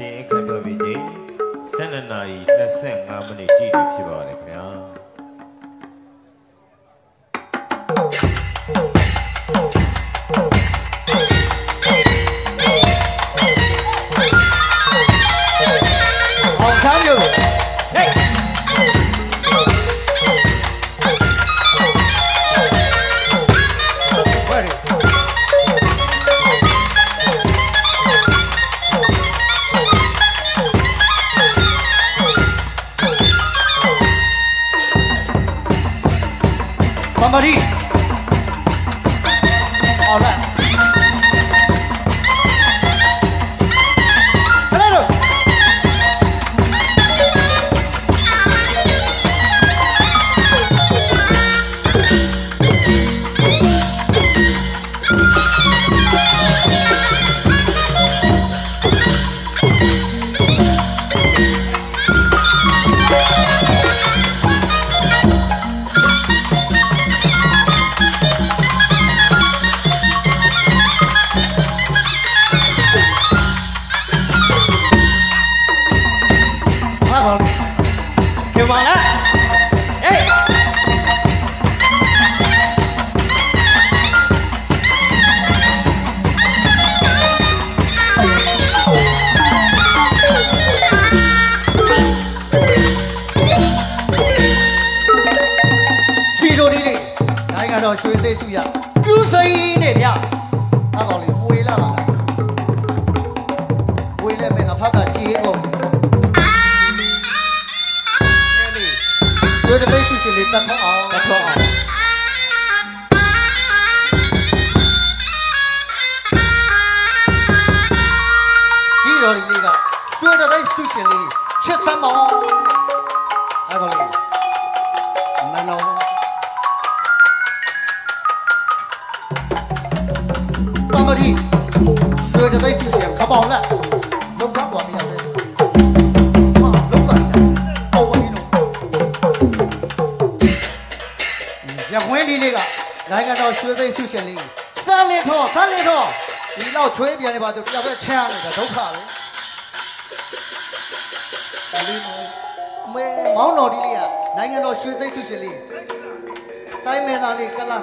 တင်အခက်တော်ပြီးချိန်12နာရီ25မိနစ်တိတိဖြစ်ပါတယ်ခင်ဗျာအောင်ချမ်းမျိုးဟေးMari, hola. Hello. Suy tê suy ya, cứ xây này nhá, ta bảo là quê là mà, quê là mình phát cả chi hết rồi, tôi đã thấy suy lên tận họ, khi rồi đi cả, tôi đã thấy suy lên chết thằng họ, ta bảo là mình đâu mà đi, xưa cho đây thì xiềng khá bóng lại, lúc đó bọn đi ở đây, lúc rồi, ô đi đâu, nhà quen đi đi cả, lại cái đó xưa đây thì xiềng đi,三连拖，你老吹边的吧，就要不要抢那个都卡了，没毛脑的哩啊，来个đó xưa đây thì xiềng đi, tay mẹ nào đi, cái là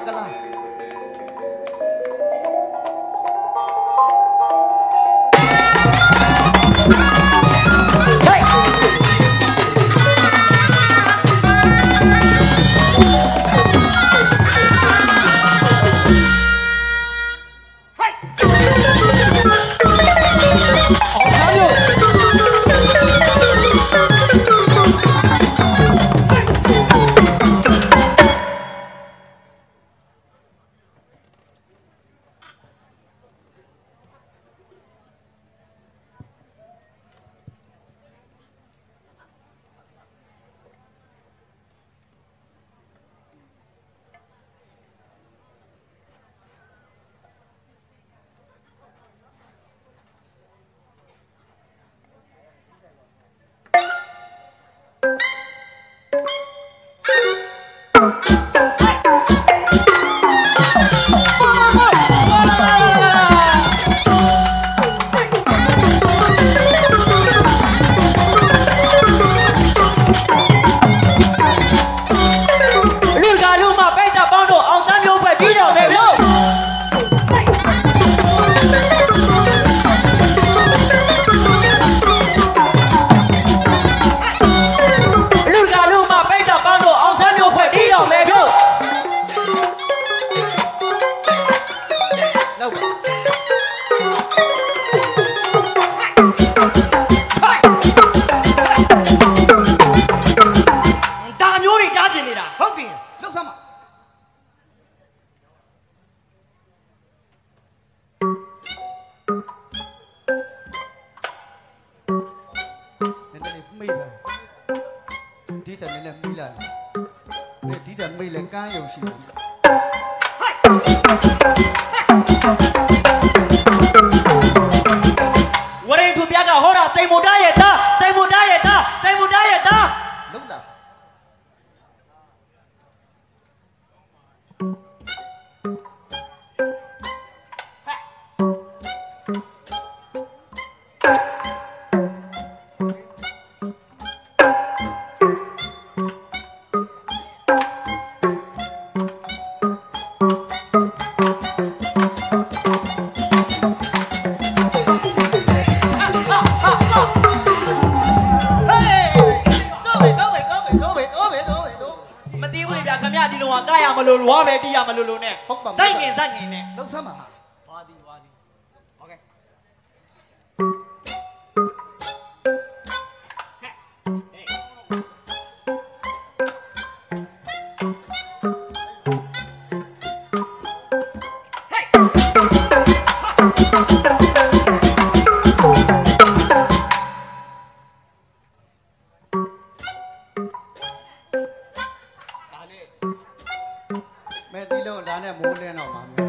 လို့လွားပဲတီးရမလို့နဲ့ ဟုတ်ပါ ဇိုက်ငင်နဲ့ လုံးဆက်မှာ ဝါဒီโอเคမဲတီးလို့ဒါနဲ့မိုးလင်းတော့မှာမဲ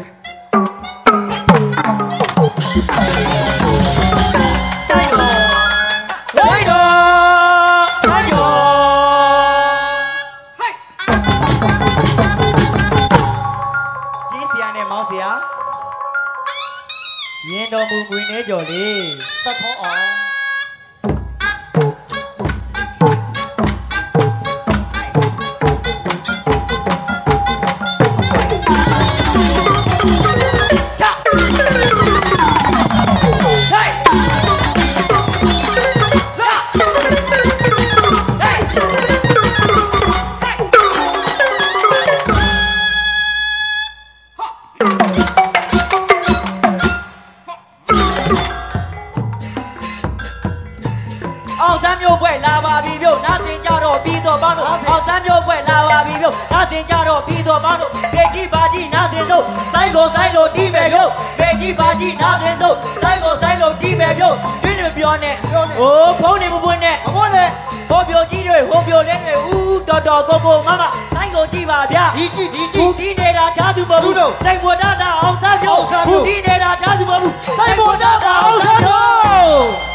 ရင်တော်မူကွေနေကြော်လေး တတ်ခေါ်အောင်အောင်စမ်းမျိုးပွဲလာပါပြီပြုတ်နားတင်ကြတော့ပြီးတော့ပေါင်းတို့အောင်စမ်းမျိုးပွဲလာပါပြီပြုတ်နားတင်ကြတော့ပြီးတော့ပေါင်းတို့ခေကြီးပါကြီးနားတင်တို့ဆိုင်ကိုတီးမယ်ပြုတ်ခေကြီးပါကြီးနားတင်တို့ဆိုင်ကိုတီးမယ်ပြုတ်တွင်းတွေပြောနေဟိုးဖုံးနေမပွင့်နဲ့ အဘိုးလေ ဟိုပြိုကြီးတွေဟိုပြိုလေးတွေဦးတော်ကိုမမဆိုင်ကိုကြည့်ပါဗျာ ဒီကြည့် ဘူတီးနေတာချားသူမဟုတ်ဘူးစိတ်ပေါ်တာအောင်စမ်းမျိုးဘူတီးနေတာချားသူမဟုတ်ဘူး စိုက်ပေါ်တာအောင်ဆက်တော့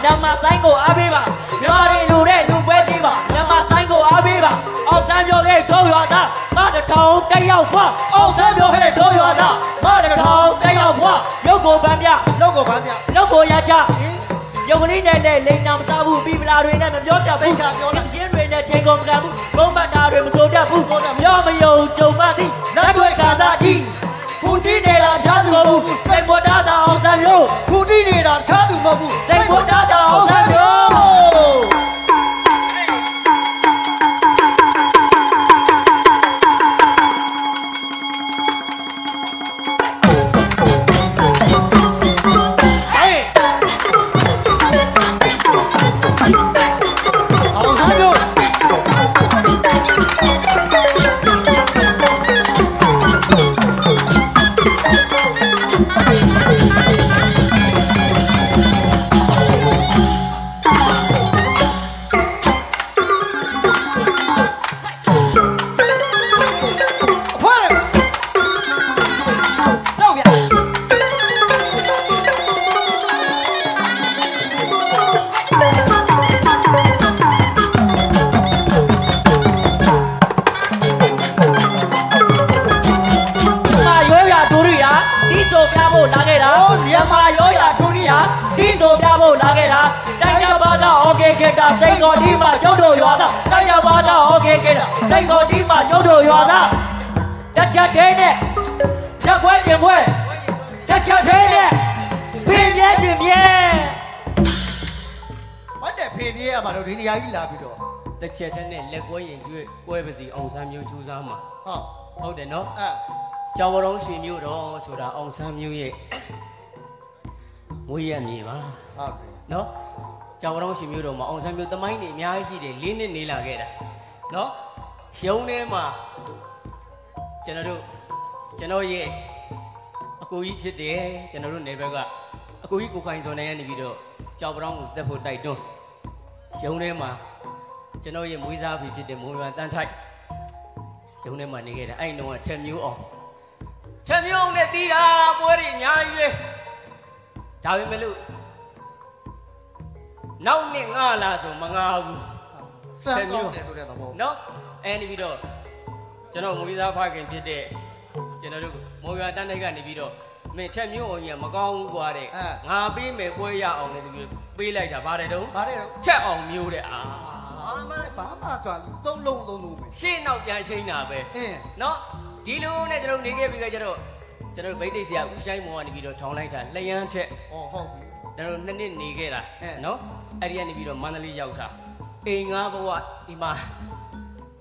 မြန်မာဆိုင်ကိုအားပေးပါမြန်မာတွေလူတဲ့လူပွဲကြီးပါမြန်မာဆိုင်ကိုအားပေးပါအောင်စမ်းပြောတဲ့တို့ရွာသားမတထောင်တက်ရောက်ဖွာအောင်စမ်းပြောတဲ့တို့ရွာသားမတထောင်တက်ရောက်ဖွာရုပ်ကိုပန်းပြ လောက်ကိုဗန်းပြ ရုပ်ကိုရချရုပ်ကလေးနဲ့လိန်နာမစားဘူးပြီးပလာတွေနဲ့မပြောတတ်ဘူးရှင်းတွေနဲ့ချိန်ကုန်မကန်ဘူးဘုံမတာတွေမစိုးတတ်ဘူးပြောမယုံကြုံမသိလက်တွေကာစားကြည့်ခုတီးနေတာချားသူမဟုတ်ဘူးစိတ်ပေါ်တာအောင်စမ်းမျိုး ခုတီးနေတာချားသူမဟုတ်ဘူး စိတ်ပေါ်တာအောင်စမ်းမျိုးမြန်မာရောရထူရီဟာဒီဆိုပြဖို့လာခဲ့တာတိုင်းရပါတော့โอเคခေတာစိတ်တော်ဒီမှာကျုပ်တို့ရွာသားတိုင်းရပါတော့โอเคခေတာစိတ်တော်ဒီမှာကျုပ်တို့ရွာသားတစ်ချက်သေးနဲ့ရက်ပွဲကျင်ပွဲတစ်ချက်သေးနဲ့ဖင်ပြဲကျင်ပြဲ ဘာလဲဖေပြေးရမှာတော့ဒီနေရာကြီးလာပြီးတော့ တစ်ချက်တည်းနဲ့လက်ကွဲရင်ကျွေးကွဲပါစီအောင်ဆန်းမျိုးကျူးစားမှာ ဟုတ် ဟုတ်တယ်နော် အဲ ကျောင်းတော်ရွှေမျိုးတော်ဆိုတာအောင်ဆန်းမျိုးရဲ့မွေးရမြေပါ ဟုတ်ပြီ နော်ကျောင်းတော်ရွှေမျိုးတော်မှာအောင်ဆန်းမျိုးသမိုင်းတွေအများကြီးရှိတယ်၄နှစ်နေလာခဲ့တာနော်ရုံးထဲမှာကျွန်တော်ရဲ့အကိုကြီးဖြစ်တယ်ကျွန်တော်တို့နေဘက်ကအကိုကြီးကိုခိုင်စောနိုင်ရနေပြီးတော့ကျောင်းတော်ကိုတက်ဖို့တိုက်တွန်းရုံးထဲမှာကျွန်တော်ရဲ့မွေးစားပြီဖြစ်တဲ့မွန်ရွာတန်းထိုက်ရုံးထဲမှာနေခဲ့တာအဲ့ဒီတော့ထက်မျိုးအောင်နဲ့တီးတာပွဲတွေအများကြီးပဲဒါပေမဲ့လို့နောက်နှစ်ငါလာဆိုမငါဘူး စံကောင်းတယ်ဆိုတဲ့သဘော နော်အဲ့ဒီပြီးတော့ကျွန်တော်မွေးစားဖခင်ဖြစ်တဲ့ ကျွန်တော်တို့မော်ရွာတန်းတိုက်ကနေပြီးတော့မင်းချက်မျိုးအောင်ကြီးမကောင်းဘူးကွာတဲ့ငါပေးမယ်ပွဲရအောင်လေဆိုပြီးပေးလိုက်တာဗါတယ်တော့ချက်အောင်မျိုးတဲ့အာဘာမှသွားသုံးလုံးပဲရှေ့နောက်ပြန်ချိန်တာပဲနော်ဒီလိုနဲ့ကျွန်တော်နေခဲ့ပြီးကြတော့ကျွန်တော်ဗိတ်တိတ်ဆရာဦးဆိုင်မောကနေပြီးတော့ထောင်လိုက်တာလျှမ်းထက်ဟုတ်ပြီကျွန်တော်2နှစ်နေခဲ့တာနော်အဲ့ဒီကနေပြီးတော့မန္တလေးရောက်တာအိမ်ငါဘဝဒီမှာ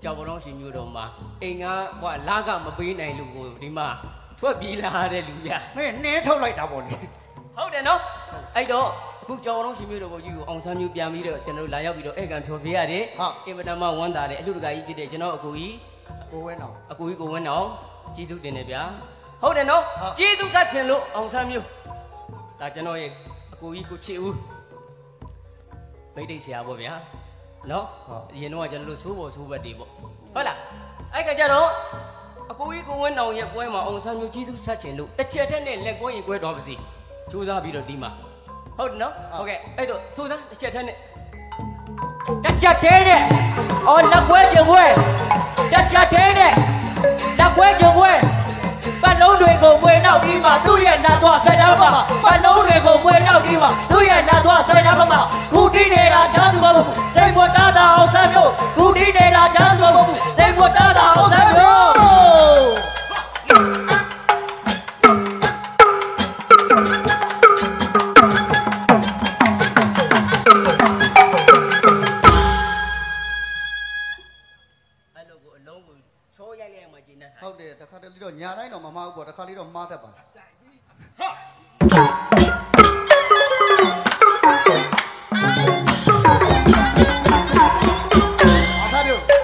ကြောက်ပေါင်းရှင်မျိုးတော်မှာအိမ်ငါဘဝလာကမပေးနိုင်လို့ကိုဒီမှာထွက်ပြေးလာတဲ့လူပြမင်းနင်းထုတ်လိုက်တာပေါ့လေဟုတ်တယ်နော်အဲ့တော့အခုကြောက်ပေါင်းရှင်မျိုးတော်ဘုကြီးကိုအောင်ဆန်းမျိုးပြန်ပြီးတော့ကျွန်တော်လာရောက်ပြီးတော့ဧကန်ဖြော်ပြရတယ်အင်မတန်မှဝမ်းသာတယ်အလူတကာကြီးဖြစ်တဲ့ကျွန်တော်အကူကြီးကိုဝင်းအောင်ကျေးဇူးတင်တယ်ဗျာဟုတ်တယ်နော်ကျေးဇူးဆက်ခြင်းလို့အောင်ဆန်းမျိုးဒါကျွန်တော်ရဲ့အကူကြီးကိုချစ်ဦးဗိတ်တိတ်ဆရာပေါ့ဗျာနော်အရင်တော့ကျွန်တော်တို့သိုးပေါ်သိုးဘက်တွေပေါ့ဟုတ်လားအဲ့ကကြတော့အကူကြီးကိုဝင်းအောင်ရဲ့ပွဲမှာအောင်ဆန်းမျိုးကျေးဇူးဆက်ခြင်းလို့တစ်ချက်တည်းနဲ့လက်ကွဲရင်ကွဲတော်ပါစီစူးစမ်းပြီးတော့ဒီမှာဟုတ်တယ်နော်ဟုတ်ကဲ့အဲ့တော့စူးစမ်းတစ်ချက်တည်းနဲ့တစ်ချက်တည်းနဲ့အော်လက်ကွဲခြင်းကွဲတစ်ချက်တည်းနဲ့လက်ကွဲခြင်းကွဲပတ်လုံးတွေကိုမွေနောက်ဒီမှာသူ့ရဲ့နတ်သွားဆက်တာမှာပတ်လုံးတွေကိုမွေနောက်ဒီမှာသူ့ရဲ့နတ်သွားဆက်တာမှာခုတီးနေတာချားသူမဟုတ်ဘူးစိတ်ပေါ်တာအောင်ဆန်းမျိုးခုတီးနေတာချားသူမဟုတ်ဘူးစိတ်ပေါ်တာအောင်ဆန်းမျိုးဟုတ်တယ်တခါတလေတော့ညာတိုင်းတော့မမဟုတ်ပေါ့တခါလေးတော့မှားတတ်ပါဟာအားပြော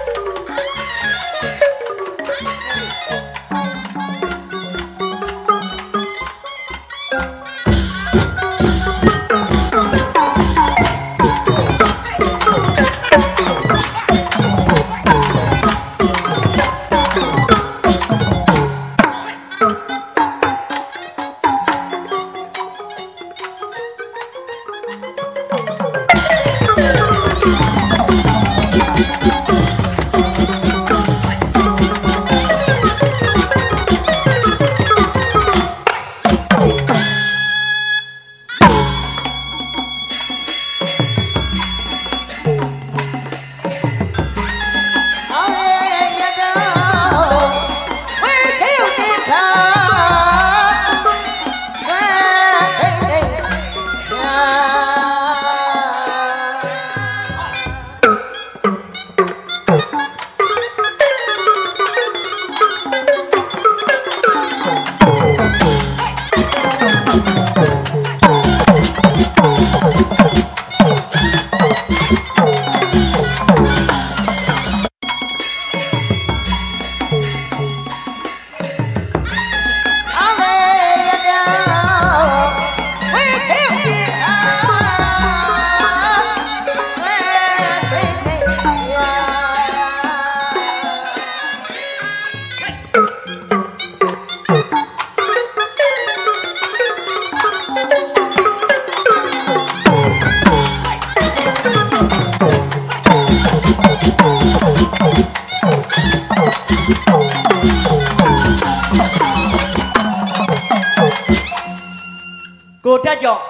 ကိုတက်ကြောင့်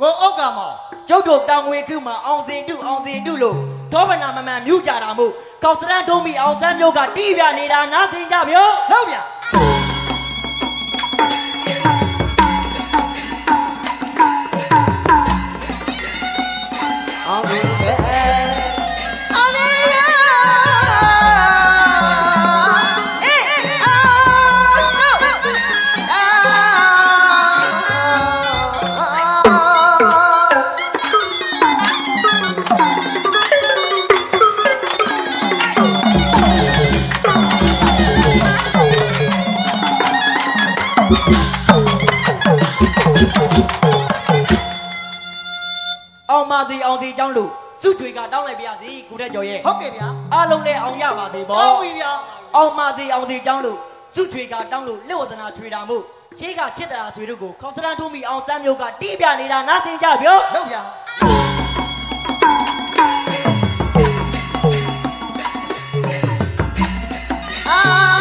ကိုအောက်ကမောင်ကျုပ်တို့တောင်ငွေခုမှာအောင်စင်တုလို့သောဗနာမမှန်မြူးကြတာမို့ကောက်စရန်ထုံးပြီးအောင်ဆန်းမျိုးကတီးပြနေတာနားစင်ကြဗျောဟုတ်ဗျာအောင်ပြီအောင်စီเจ้าလူစုချွေကတောင်းလိုက်ပါစီကိုတက်ကျော်ရဲ့ဟုတ်ကဲ့ဗျာအားလုံးလည်းအောင်ရပါစေပေါ့ဟုတ်ပြီဗျာအောင်ပါစီအောင်စီเจ้าလူစုချွေကတောင်းလို့လက်ဝဆနာချွေတာမို့ရှေးကချစ်တရာချွေတို့ကိုခေါင်းစရန်ထုံးပြီးအောင်စမ်းမျိုးကတီးပြနေတာနားစင်ကြဗျောဟုတ်ဗျာအာ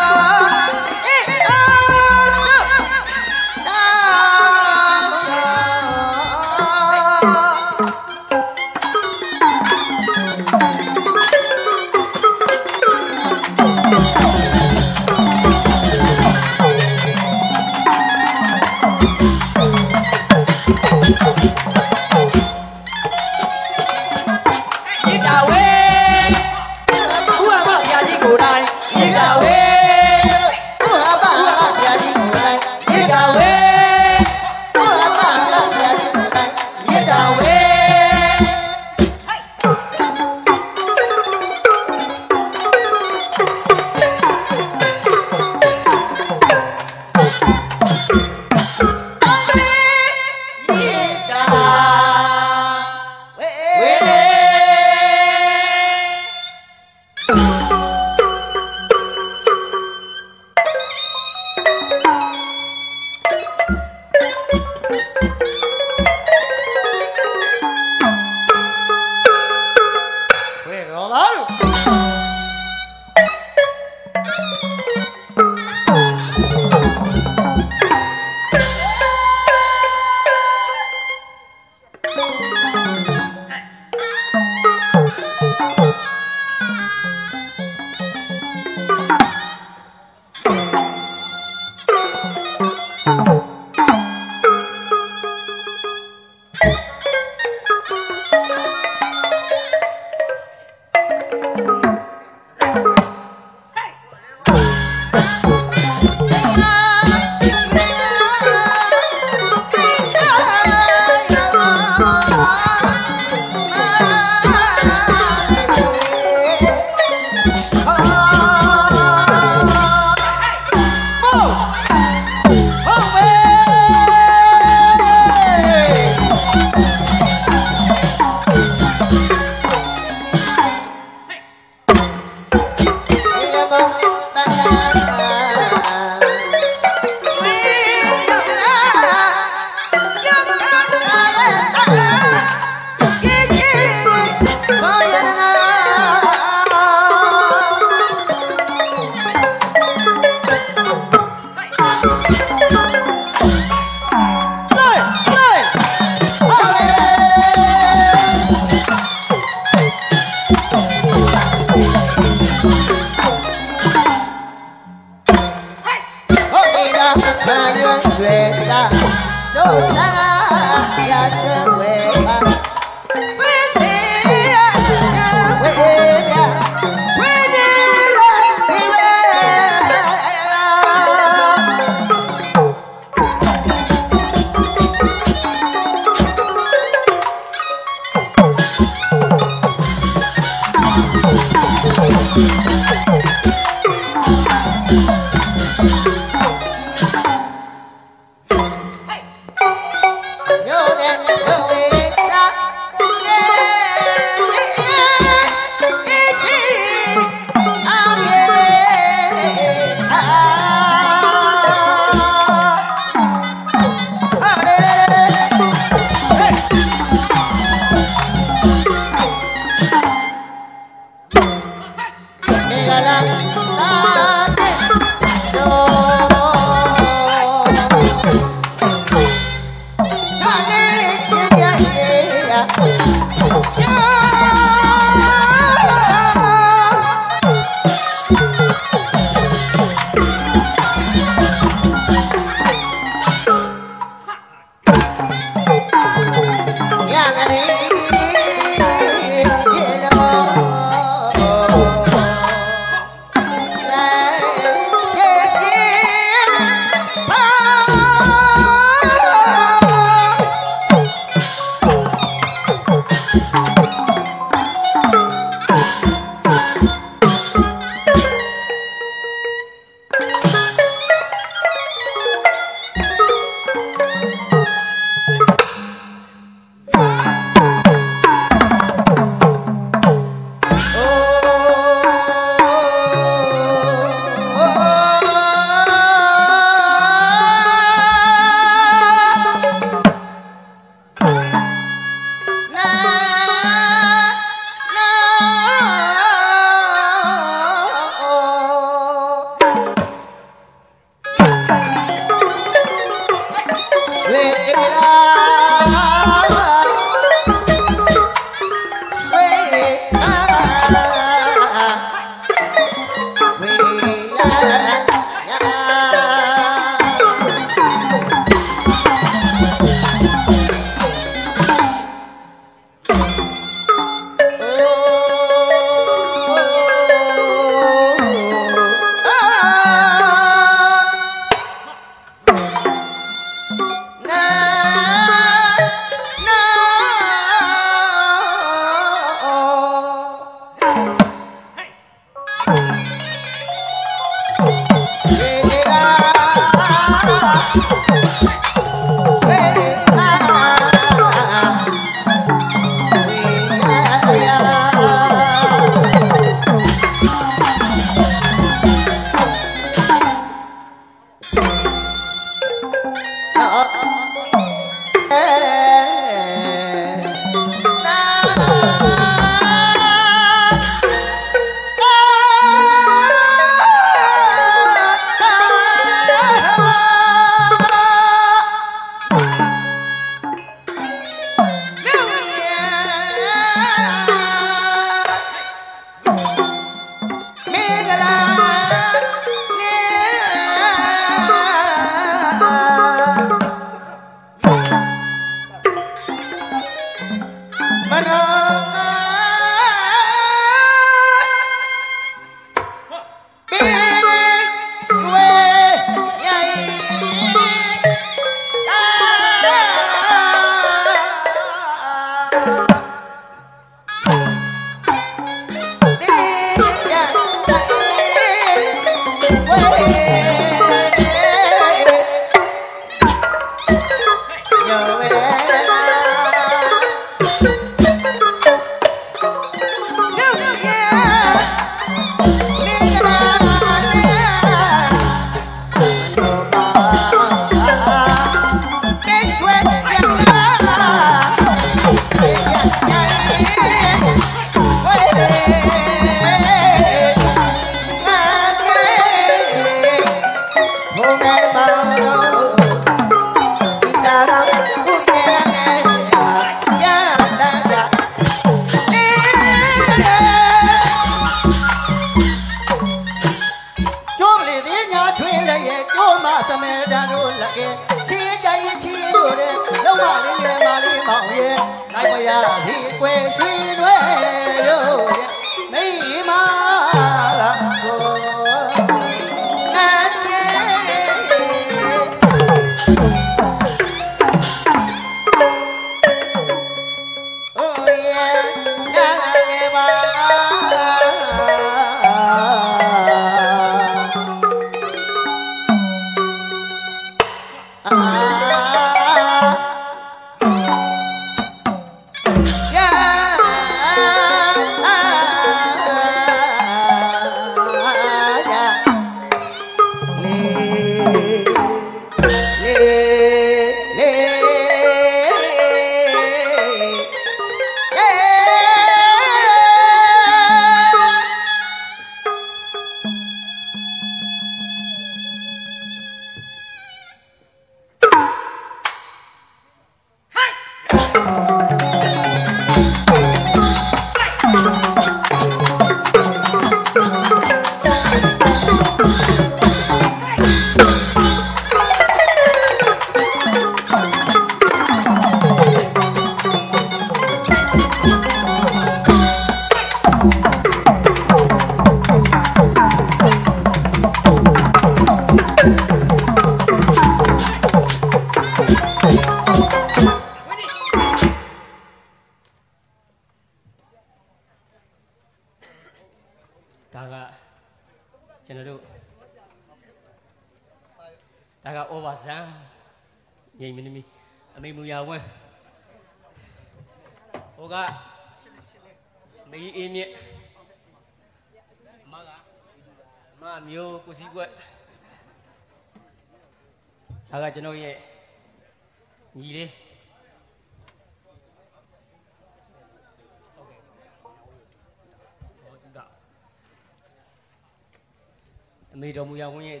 Mày đồng mùi con nhé,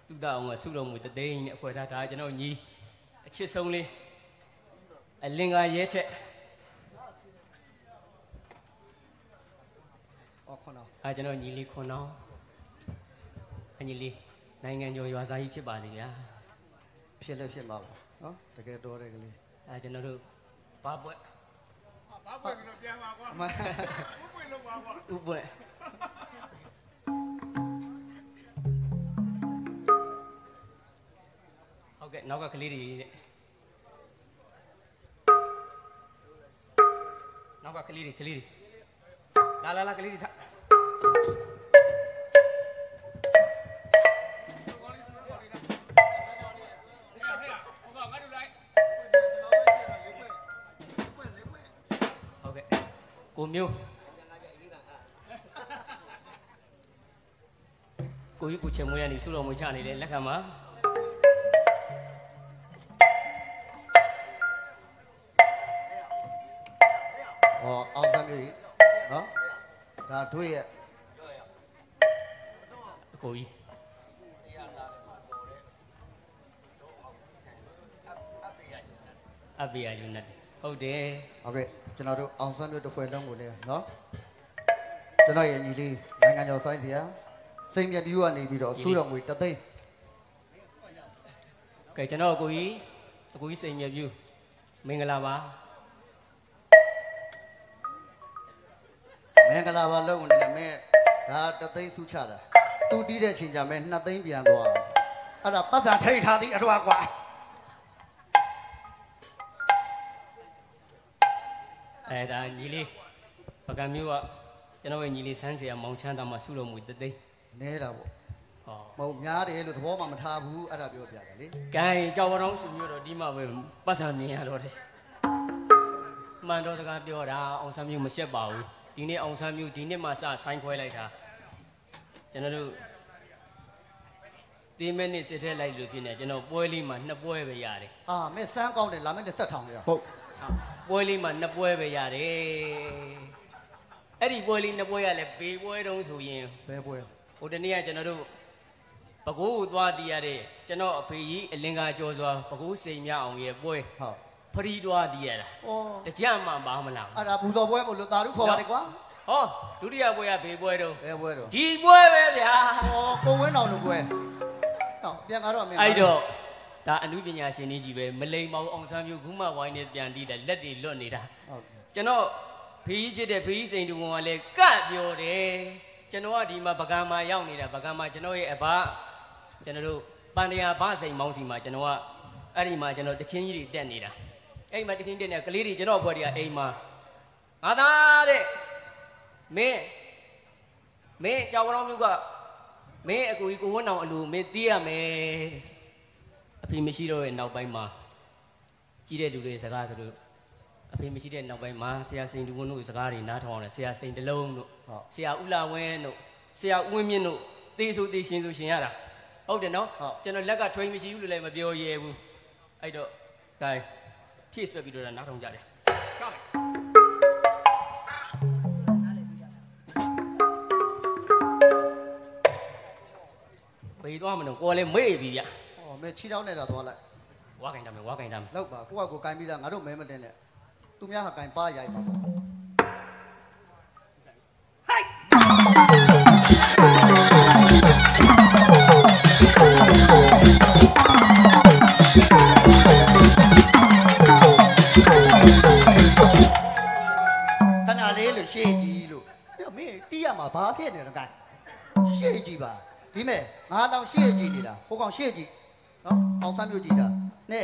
tụi tao mà xúc động mùi tật đê nhẹ khỏi ra cái cho nó nhí, chết sông đi, linh ai dễ chết, ai cho nó nhí li con nó, anh nhí li, này nghe nhiều hóa giải chết bà gì á, chết lên chết bảo, đó, cái đồ đây cái gì, ai cho nó được, ba bữa, úp bữa. Okay, nó có clear nó có clear la clear tha မျိုးကိုကြီးကိုချင်မွေးရနေစုတော်မွေးချနေတယ်လက်ခံပါဟောအောင်စမ်းမျိုးကြီးနော်ဒါတို့ရဲ့ အကိုကြီးအပေးရယူနေတယ်ဟုတ်တယ်ဟုတ်ကဲ့ကျွန်တော်တို့အောင်စမ်းမျိုးတစ်ဖွဲ့လုံးကိုလည်းနော်ကျွန်တော်ရဲ့ညီလေးနိုင်ငံကျော်ဆိုင်ပြစိတ်မြတ်ပြီးကနေပြီးတော့ဆူတော်ငွေတသိန်း ကဲကျွန်တော်အကိုကြီးစိန်မြပြူမင်္ဂလာပါ မင်္ဂလာပါလုံးနေနဲ့ဒါတသိန်းဆူချတာသူတီးတဲ့အချိန်ကျမဲ2သိန်းပြန်သွားအဲ့ဒါပတ်စံထိတ်ထားသည်အထွားကွာ အဲ့ဒါညီလေးပကံမျိုးကကျွန်တော်ရဲ့ညီလေးဆန်းเสียမောင်ချမ်းသာမှာစုတော်မူတသိန်း နေတာပေါ့ ဟော မဟုတ်များတယ်လို့သဘောမှမထားဘူးအဲ့ဒါပြောပြတယ်လေ ကဲကြောက်ဝတောင်းစုမျိုးတော့ဒီမှာပဲပတ်စံမြင်ရတော့တယ်မှန်တော့စကားပြောတာအောင်ဆန်းမျိုးမရှက်ပါဘူးဒီနေ့အောင်ဆန်းမျိုးဒီနေ့မှစဆိုင်ခွဲလိုက်တာကျွန်တော်တို့ဒီမိနစ်စစ်ထဲလိုက်လို့ဖြစ်နေကျွန်တော်ပွဲလေးမှာ2ပွဲပဲရတယ် အာမဲစမ်းကောင်းတယ်လာမယ့်ဆက်ထောင်ရဟုတ် ပွဲလေးမှာ2ပွဲပဲရတယ်အဲ့ဒီပွဲလေး2ပွဲရလဲဘေးပွဲတုံးဆိုရင် ဘယ်ပွဲ ဟိုတနေ့ကကျွန်တော်တို့ပကိုးကိုသွားတည်ရတဲ့ကျွန်တော်အဖေကြီးအလင်္ကာကျော်စွာပကိုးစိန်မြအောင်ရဲ့ပွဲ ဟုတ် ဖရီသွားတည်ရတာ ဩ တကြမှပါမလား အဲ့ဒါဘူတော်ပွဲမို့လို့တာရုခေါ်ပါတယ်ကွာ ဟောဒုတိယပွဲကဘေးပွဲတုံး ဘယ်ပွဲတော့ ဒီပွဲပဲဗျာ ဩကိုဝင်းတော်တို့ပွဲဟောပြန်ကားတော့အမေ အဲ့တော့ဒါအမှုပညာရှင်ကြီးပဲမလိမ်မောင်အောင်ဆန်းမျိုးခုမှဝိုင်းနေပြန်တည်တယ်လက်တွေလွတ်နေတာ ဟုတ် ကျွန်တော်ဖေးကြီးဖြစ်တဲ့ဖေးကြီးစိန်တူကလည်းကတ်ပြောတယ်ကျွန်တော်ကဒီမှာပကံမှာရောက်နေတာပကံမှာကျွန်တော်ရဲ့အဘကျွန်တော်တို့ပန်တရာဘစိန်မောင်းစီမှာကျွန်တော်ကအဲ့ဒီမှာကျွန်တော်တချင်းကြီးတွေတက်နေတာအဲ့ဒီမှာတချင်းတက်နေကလေးတွေကျွန်တော်ဘွယ်တွေကအိမ်မှာငါသားတဲ့မင်းကြောက်တော်မျိုးကမင်းအကူကြီးကိုဝန်းအောင်အလူမင်းတီးရမယ်အဖေမရှိတော့ရဲ့နောက်ပိုင်းမှာကြီးတဲ့လူတွေစကားဆိုလို့အဖေမရှိတဲ့နောက်ပိုင်းမှာဆရာစိန်တူဝန်းတို့စကားတွေနားထောင်အောင်လဲဆရာစိန်တလုံးတို့ဆရာဦးလာဝင်းတို့ဆရာဦးဝင်းမြင့်တို့သေဆိုသေရှင်ဆိုရှင်ရတာဟုတ်တယ်နော်ကျွန်တော်လက်ကထွိန်မရှိဘူးလို့လည်းမပြောရဲဘူးအဲ့တော့ဂိုင်းဖြည့်ဆွဲပြီးတော့နားထောင်ကြတယ်ကောင်းပြီဘေးသွားမလို့ကိုယ်လည်းမေ့ပြီဗျ ဩမဲချီတောင်းနေတာသွားလိုက် ဝါကင်တာမယ် လောက်ပါကိုကကိုကင်ပြီးသားငါတို့မဲမတင်နဲ့သူများဟာကင်ပါရိုက်ပါပေါ့ ဟိုက် ခဏလေးလို့ရှေ့ကြီးလို့အဲ့တော့မင်းတီးရမှာဘာဖြစ်နေလဲကင်ရှေ့ကြီးပါဒီမဲ့ငါတောင်ရှေ့ကြီးနေတာဟိုကောင်ရှေ့ကြီးနော်အောင်ဆမ်းမျိုးကြီးတာနဲ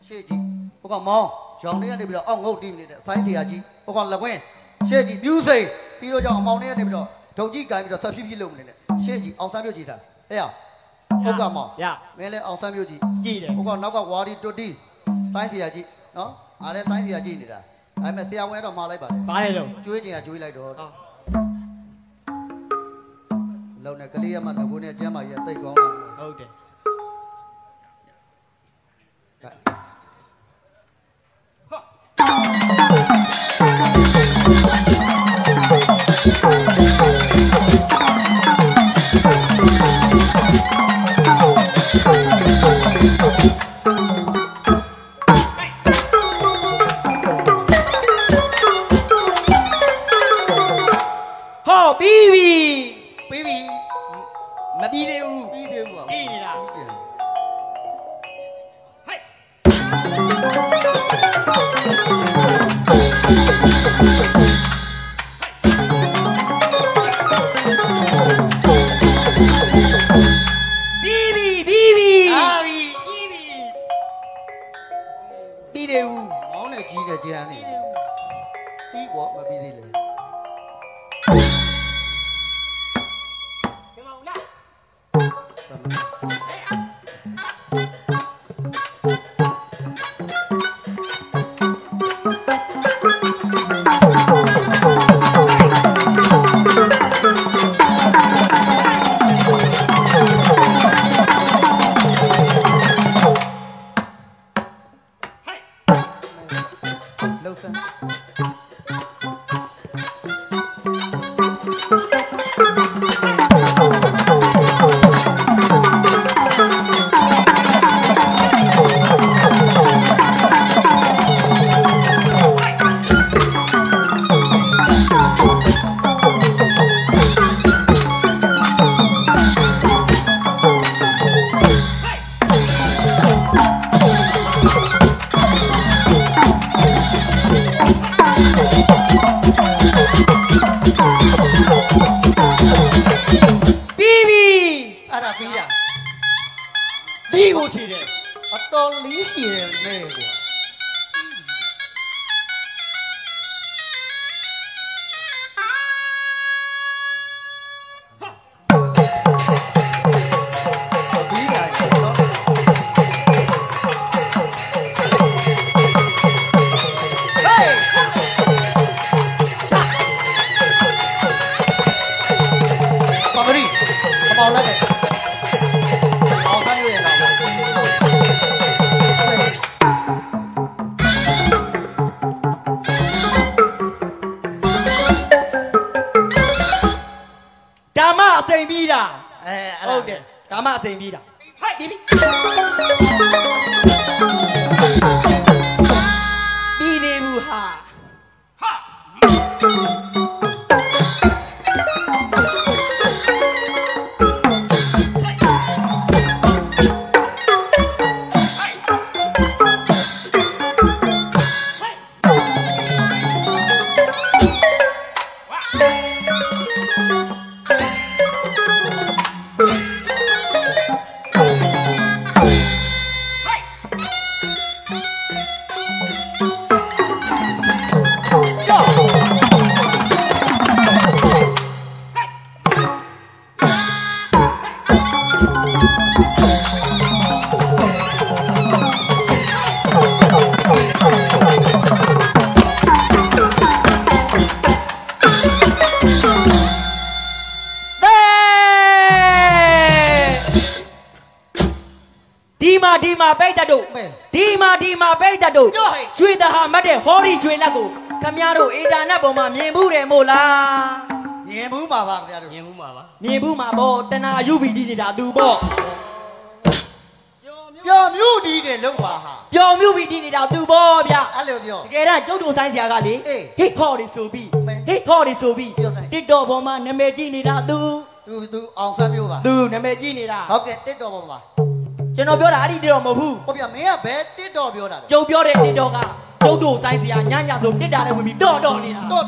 ရှေ့ကြီးဟိုကောင်မောင်းရောင်လေးကနေပြီးတော့အောက်ငုတ်တီးနေတဲ့ဆိုင်းစီယာကြီးဟိုကောင်လက်ဝင်းရှေ့ကြီးပြူးစိန်ပြီးတော့ကြောင့်အမောင်လေးကနေပြီးတော့ဒုံကြီးကိုင်းပြီးတော့ဆက်ဖြည်းဖြည်းလုပ်နေတဲ့ရှေ့ကြီးအောင်ဆမ်းမျိုးကြီးတာဟဲ့ရဟုတ်ကမောင်းမင်းလည်းအောင်ဆမ်းမျိုးကြီးကြည့်တယ်ဟိုကောင်နောက်ကဝါဒီတွတ်တီဆိုင်းစီယာကြီးနော်အားလည်းဆိုင်းစီယာကြီးနေတာအဲ့မဲ့ဆရာဝန်တော့မှားလိုက်ပါတယ်ပါတယ်လို့ ကျွေးချင်ကကျွေးလိုက်တော့လုံနဲ့ကလေးရမတကူနဲ့ကျမ်းမာကြီးအသိကောင်းလာ ဟုတ်တယ် ဟောပြီးပြီ ပြီးပြီ မပြီးသေးဘူး ပြီးတယ်ကွာ ပြီးနေတာ ဟိုက်ပြီးပြီပြီးပြီ အာပြီ ပြီးပြီပြီးတယ်ဦး မောင်းနဲ့ကြီးနဲ့ကြမ်းနေပြီးပေါ့မပြီးသေးလေ ကျွန်တော်လာ ပြီးကိုချီတယ်အတော်လေးရှည်နေကွာဟုတ်တယ်ဒါမှအစိမ်ပြီးတာဟိုက်ပြီးနေဘူးဟာဒီမှာပိတ်တတို့ဒီမှာပိတ်တတို့ရွှေတဟာမတ်တဲ့ဟောဒီရွှေလက်ကိုခမရတို့အင်တာနက်ပေါ်မှာမြင်ဘူးတယ်မို့လားမြင်ဘူးမှာပါခင်ဗျားတို့မြင်ဘူးမှာပေါ့တနာယူပြီးဒီနေတာသူပေါ့ပျော်မြူးဒီတယ်လုံးပါဟာပျော်မြူးပြီးဒီနေတာသူပေါ့ဗျအဲ့လိုပြောတကယ်တော့ကျုပ်တို့ဆိုင်ဆရာကလေဟိဟောဒီဆိုပြီးတစ်တော်ပေါ်မှာနာမည်ကြီးနေတာသူအောင်ဆန်းမျိုးပါသူနာမည်ကြီးနေတာဟုတ်ကဲ့တစ်တော်ပေါ်မှာကျွန်တော်ပြောတာအဲ့ဒီတစ်တော်မဟုတ်ဘူးဟုတ်ဗျမင်းကဘယ်တစ်တော်ပြောတာလဲကျုပ်ပြောတဲ့တစ်တော်ကကျုပ်တို့ဆိုင်ဆရာညဆိုတစ်တာနဲ့ဝင်ပြီးတော့နေတာတော့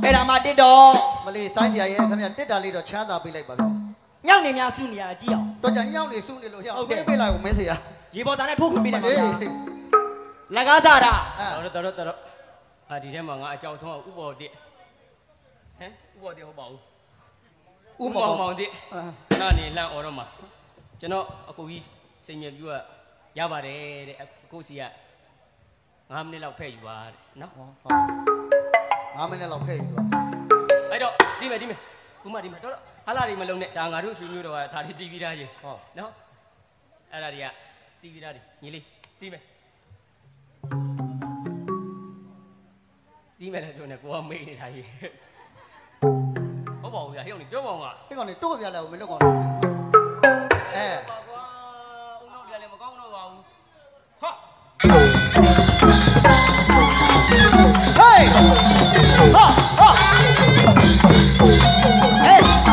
အဲ့ဒါမှတစ်တော်မလေးဆိုင်ဆရာရဲ့ခင်ဗျတစ်တာလေးတော့ချမ်းသာပေးလိုက်ပါဗျညောင်နေများစုနေရကြည့်အောင်တော့ကြညောင်နေစုနေလို့ရအောင်ပေးလိုက်ဦးမင်းဆရာရေပေါ်သားနဲ့ထုတ်ပေးလိုက်ပါလက်ကားစားတာတော်ဒီထဲမှာငါအကြောက်ဆုံးဥပေါ်တစ်ဟမ်ဥပေါ်တစ်ဟုတ်ပါဘူးဥမောင်တစ်နားနေလန့်អော်တော့မှာကျွန်တော်အကူကြီးစိန်မြပြူကရပါတယ်တဲ့အကူစီက9မိနစ်လောက်ဖဲ့ယူပါတဲ့နော်9မိနစ်လောက်ဖဲ့ယူပါအဲ့တော့ဒီမယ်ခုမှဒီမယ်တော်ဟာလာတွေမလုံးနဲ့ဒါငါတို့ရွှေမျိုးတော်ကဒါတွေတီးပြီးသားချင်းဟုတ်နော်အဲ့ဒါတွေကတီးပြီးသားတွေညီလေးတီးမယ်လည်းပြောနေကိုကမေးနေတာကြီးဟုတ်ပါဘူးဗျာဟိုနေပြောပါဦးကဟိကောင်နေတို့ပြလိုက်ဦးမလုပ်ကောင်ပါကွာဦးနောက်တရားလည်းမကောင်းတော့ပါဘူးဟာ Hey! Ha! Ha! Hey! Hey!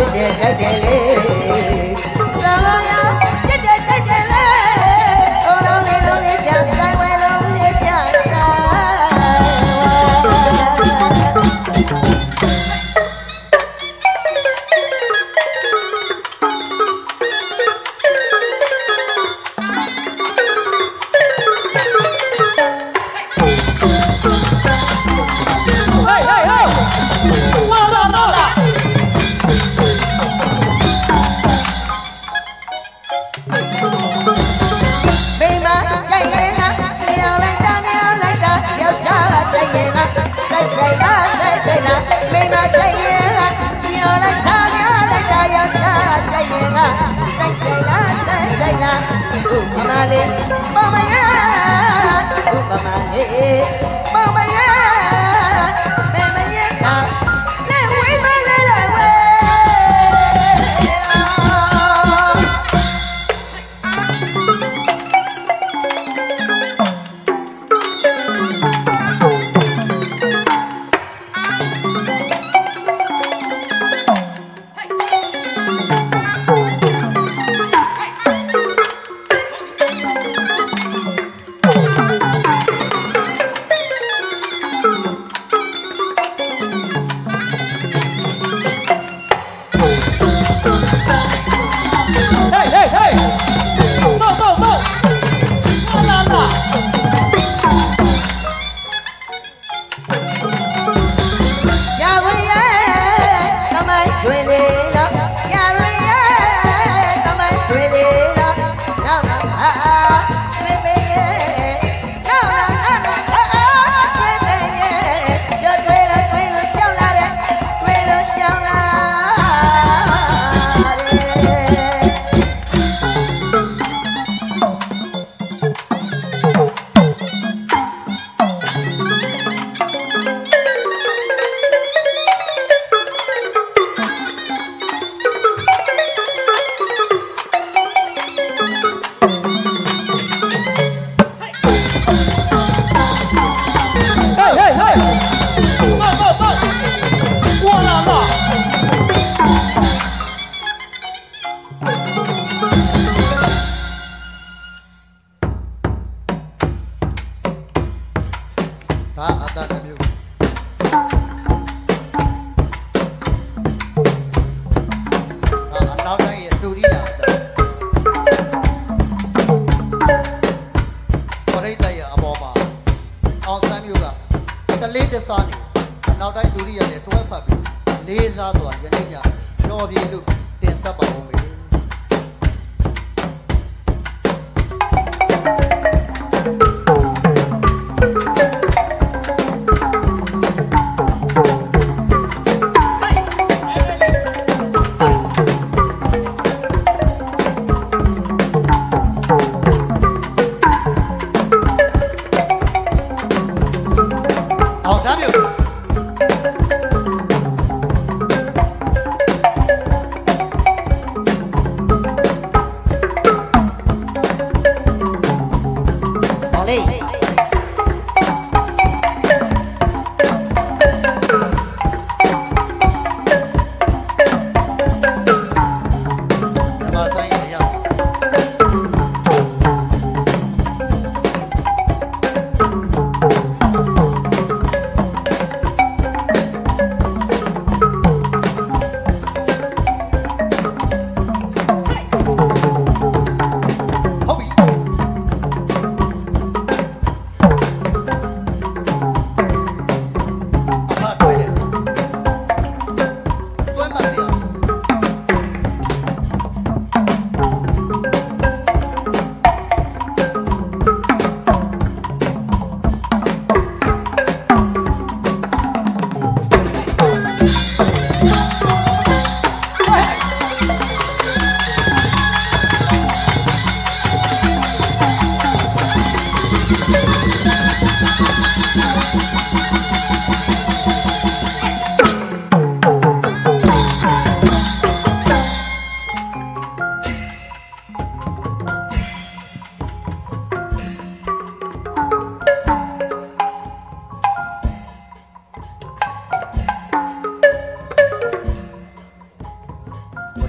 စ်တဲ့ကြိုက်တယ်လေသာမန်များချစ်တဲ့ကြိုက်တယ်လေအော်လုံးလေးကြဆိုင်ဝဲလုံးလေးကြဆိုင်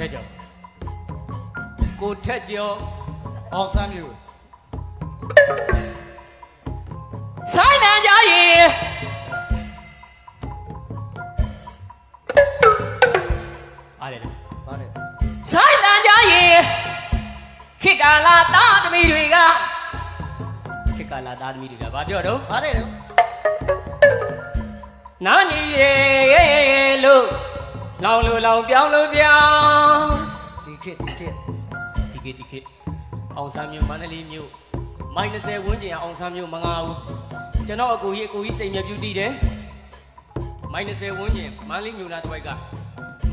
ထက်ကျော်ကိုထက်ကျော် အောင်စမ်းမျိုး ဆိုင်တန်ကြရင်အားရတယ် ဗါလေ ဆိုင်တန်ကြရင်ခေကာလာတာသမီးတွေကခေကာလာတာသမီးတွေကဘာပြောတော့ ဗါလေတော့ နာညီရဲ့လို့လောင်လို့လောင်ပြောင်းလို့ပြောင်း ဒီခေတ် ဒီခေတ်အောင်ဆန်းမြို့မန္တလေးမြို့မိုင်20ဝန်းကျင်အောင်ဆန်းမြို့မငါဘူးကျွန်တော်အကူကြီးစိတ်မြပြူတည်တယ်မိုင်20ဝန်းကျင်မန္တလေးမြို့သားတစ်ဝိုက်က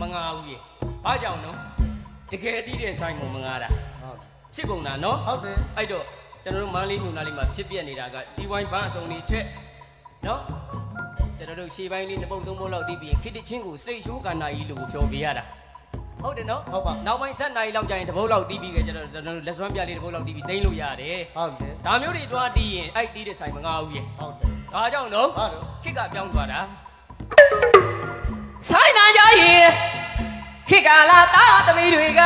မငါဘူးရေဘာကြောင့်နော်တကယ်တည်တဲ့ဆိုင်ကိုမငါတာ ဟုတ် ဖြစ်ကုန်တာနော် ဟုတ်တယ် အဲ့တော့ကျွန်တော်တို့မန္တလေးမြို့သားလေးမှာဖြစ်ပြနေတာကဒီဝိုင်းဘာအစုံတွေထက်နော်ကျွန်တော်တို့ရှေးပိုင်းလေးနှစ်ပုတ်သုံးပုတ်လောက်တီးပြီးခိတချင်းကိုစိတ်ရှိုးကန္နာကြီးလို့ပြောပြရတာဟုတ်တယ်နော် ဟုတ်ပါ နောက်ပိုင်းဆက်နိုင်လောက်ကြရင်တစ်ပုတ်လောက်တီးပြီးကျွန်တော်တို့လက်စွမ်းပြလေးတစ်ပုတ်လောက်တီးပြီးသိမ်းလို့ရတယ် ဟုတ်တယ် ဒါမျိုးတွေတွားတီးရင်အဲ့တီးတဲ့ဆိုင်မငါဘူးရေ ဟုတ်တယ် ဒါကြောင့်နော် ဟုတ်တယ် ခိကပြောင်းသွားတာဆိုင်နိုင်ကြရင်ခိကလာတာသမီးတွေက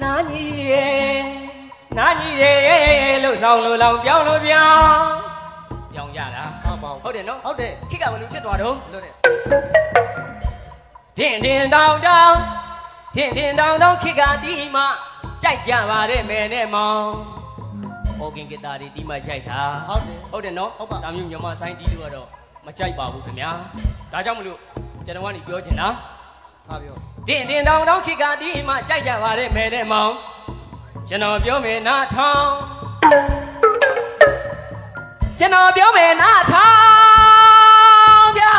နာညီရဲ့လို့လောင်လို့လောင်ပြောင်းလို့ပြောင်းရတာ ဟုတ်ပါ ဟုတ်တယ်နော် ဟုတ်တယ် ခိကဘယ်လိုဖြစ်သွားတော့ လို့တဲ့ တင်တောင်တောင်ခိကတီးမှကြိုက်ကြပါတဲ့မယ်နဲ့မောင်ဟောကင်ကတာတွေတီးမှကြိုက်တာ ဟုတ်တယ် ဟုတ်တယ်နော် ဟုတ်ပါ ဒါမျိုးမြန်မာဆိုင်တီးလို့ကတော့မကြိုက်ပါဘူးခင်ဗျာဒါကြောင့်မလို့ကျွန်တော်ကနေပြောချင်တာ ဟာပြော တင်တောင်ခိကတီးမှကြိုက်ကြပါတဲ့မယ်နဲ့မောင်ကျွန်တော်ပြောမယ်နားထောင်ကျွန်တော်ပြောမယ်နားထောင်ဗျာ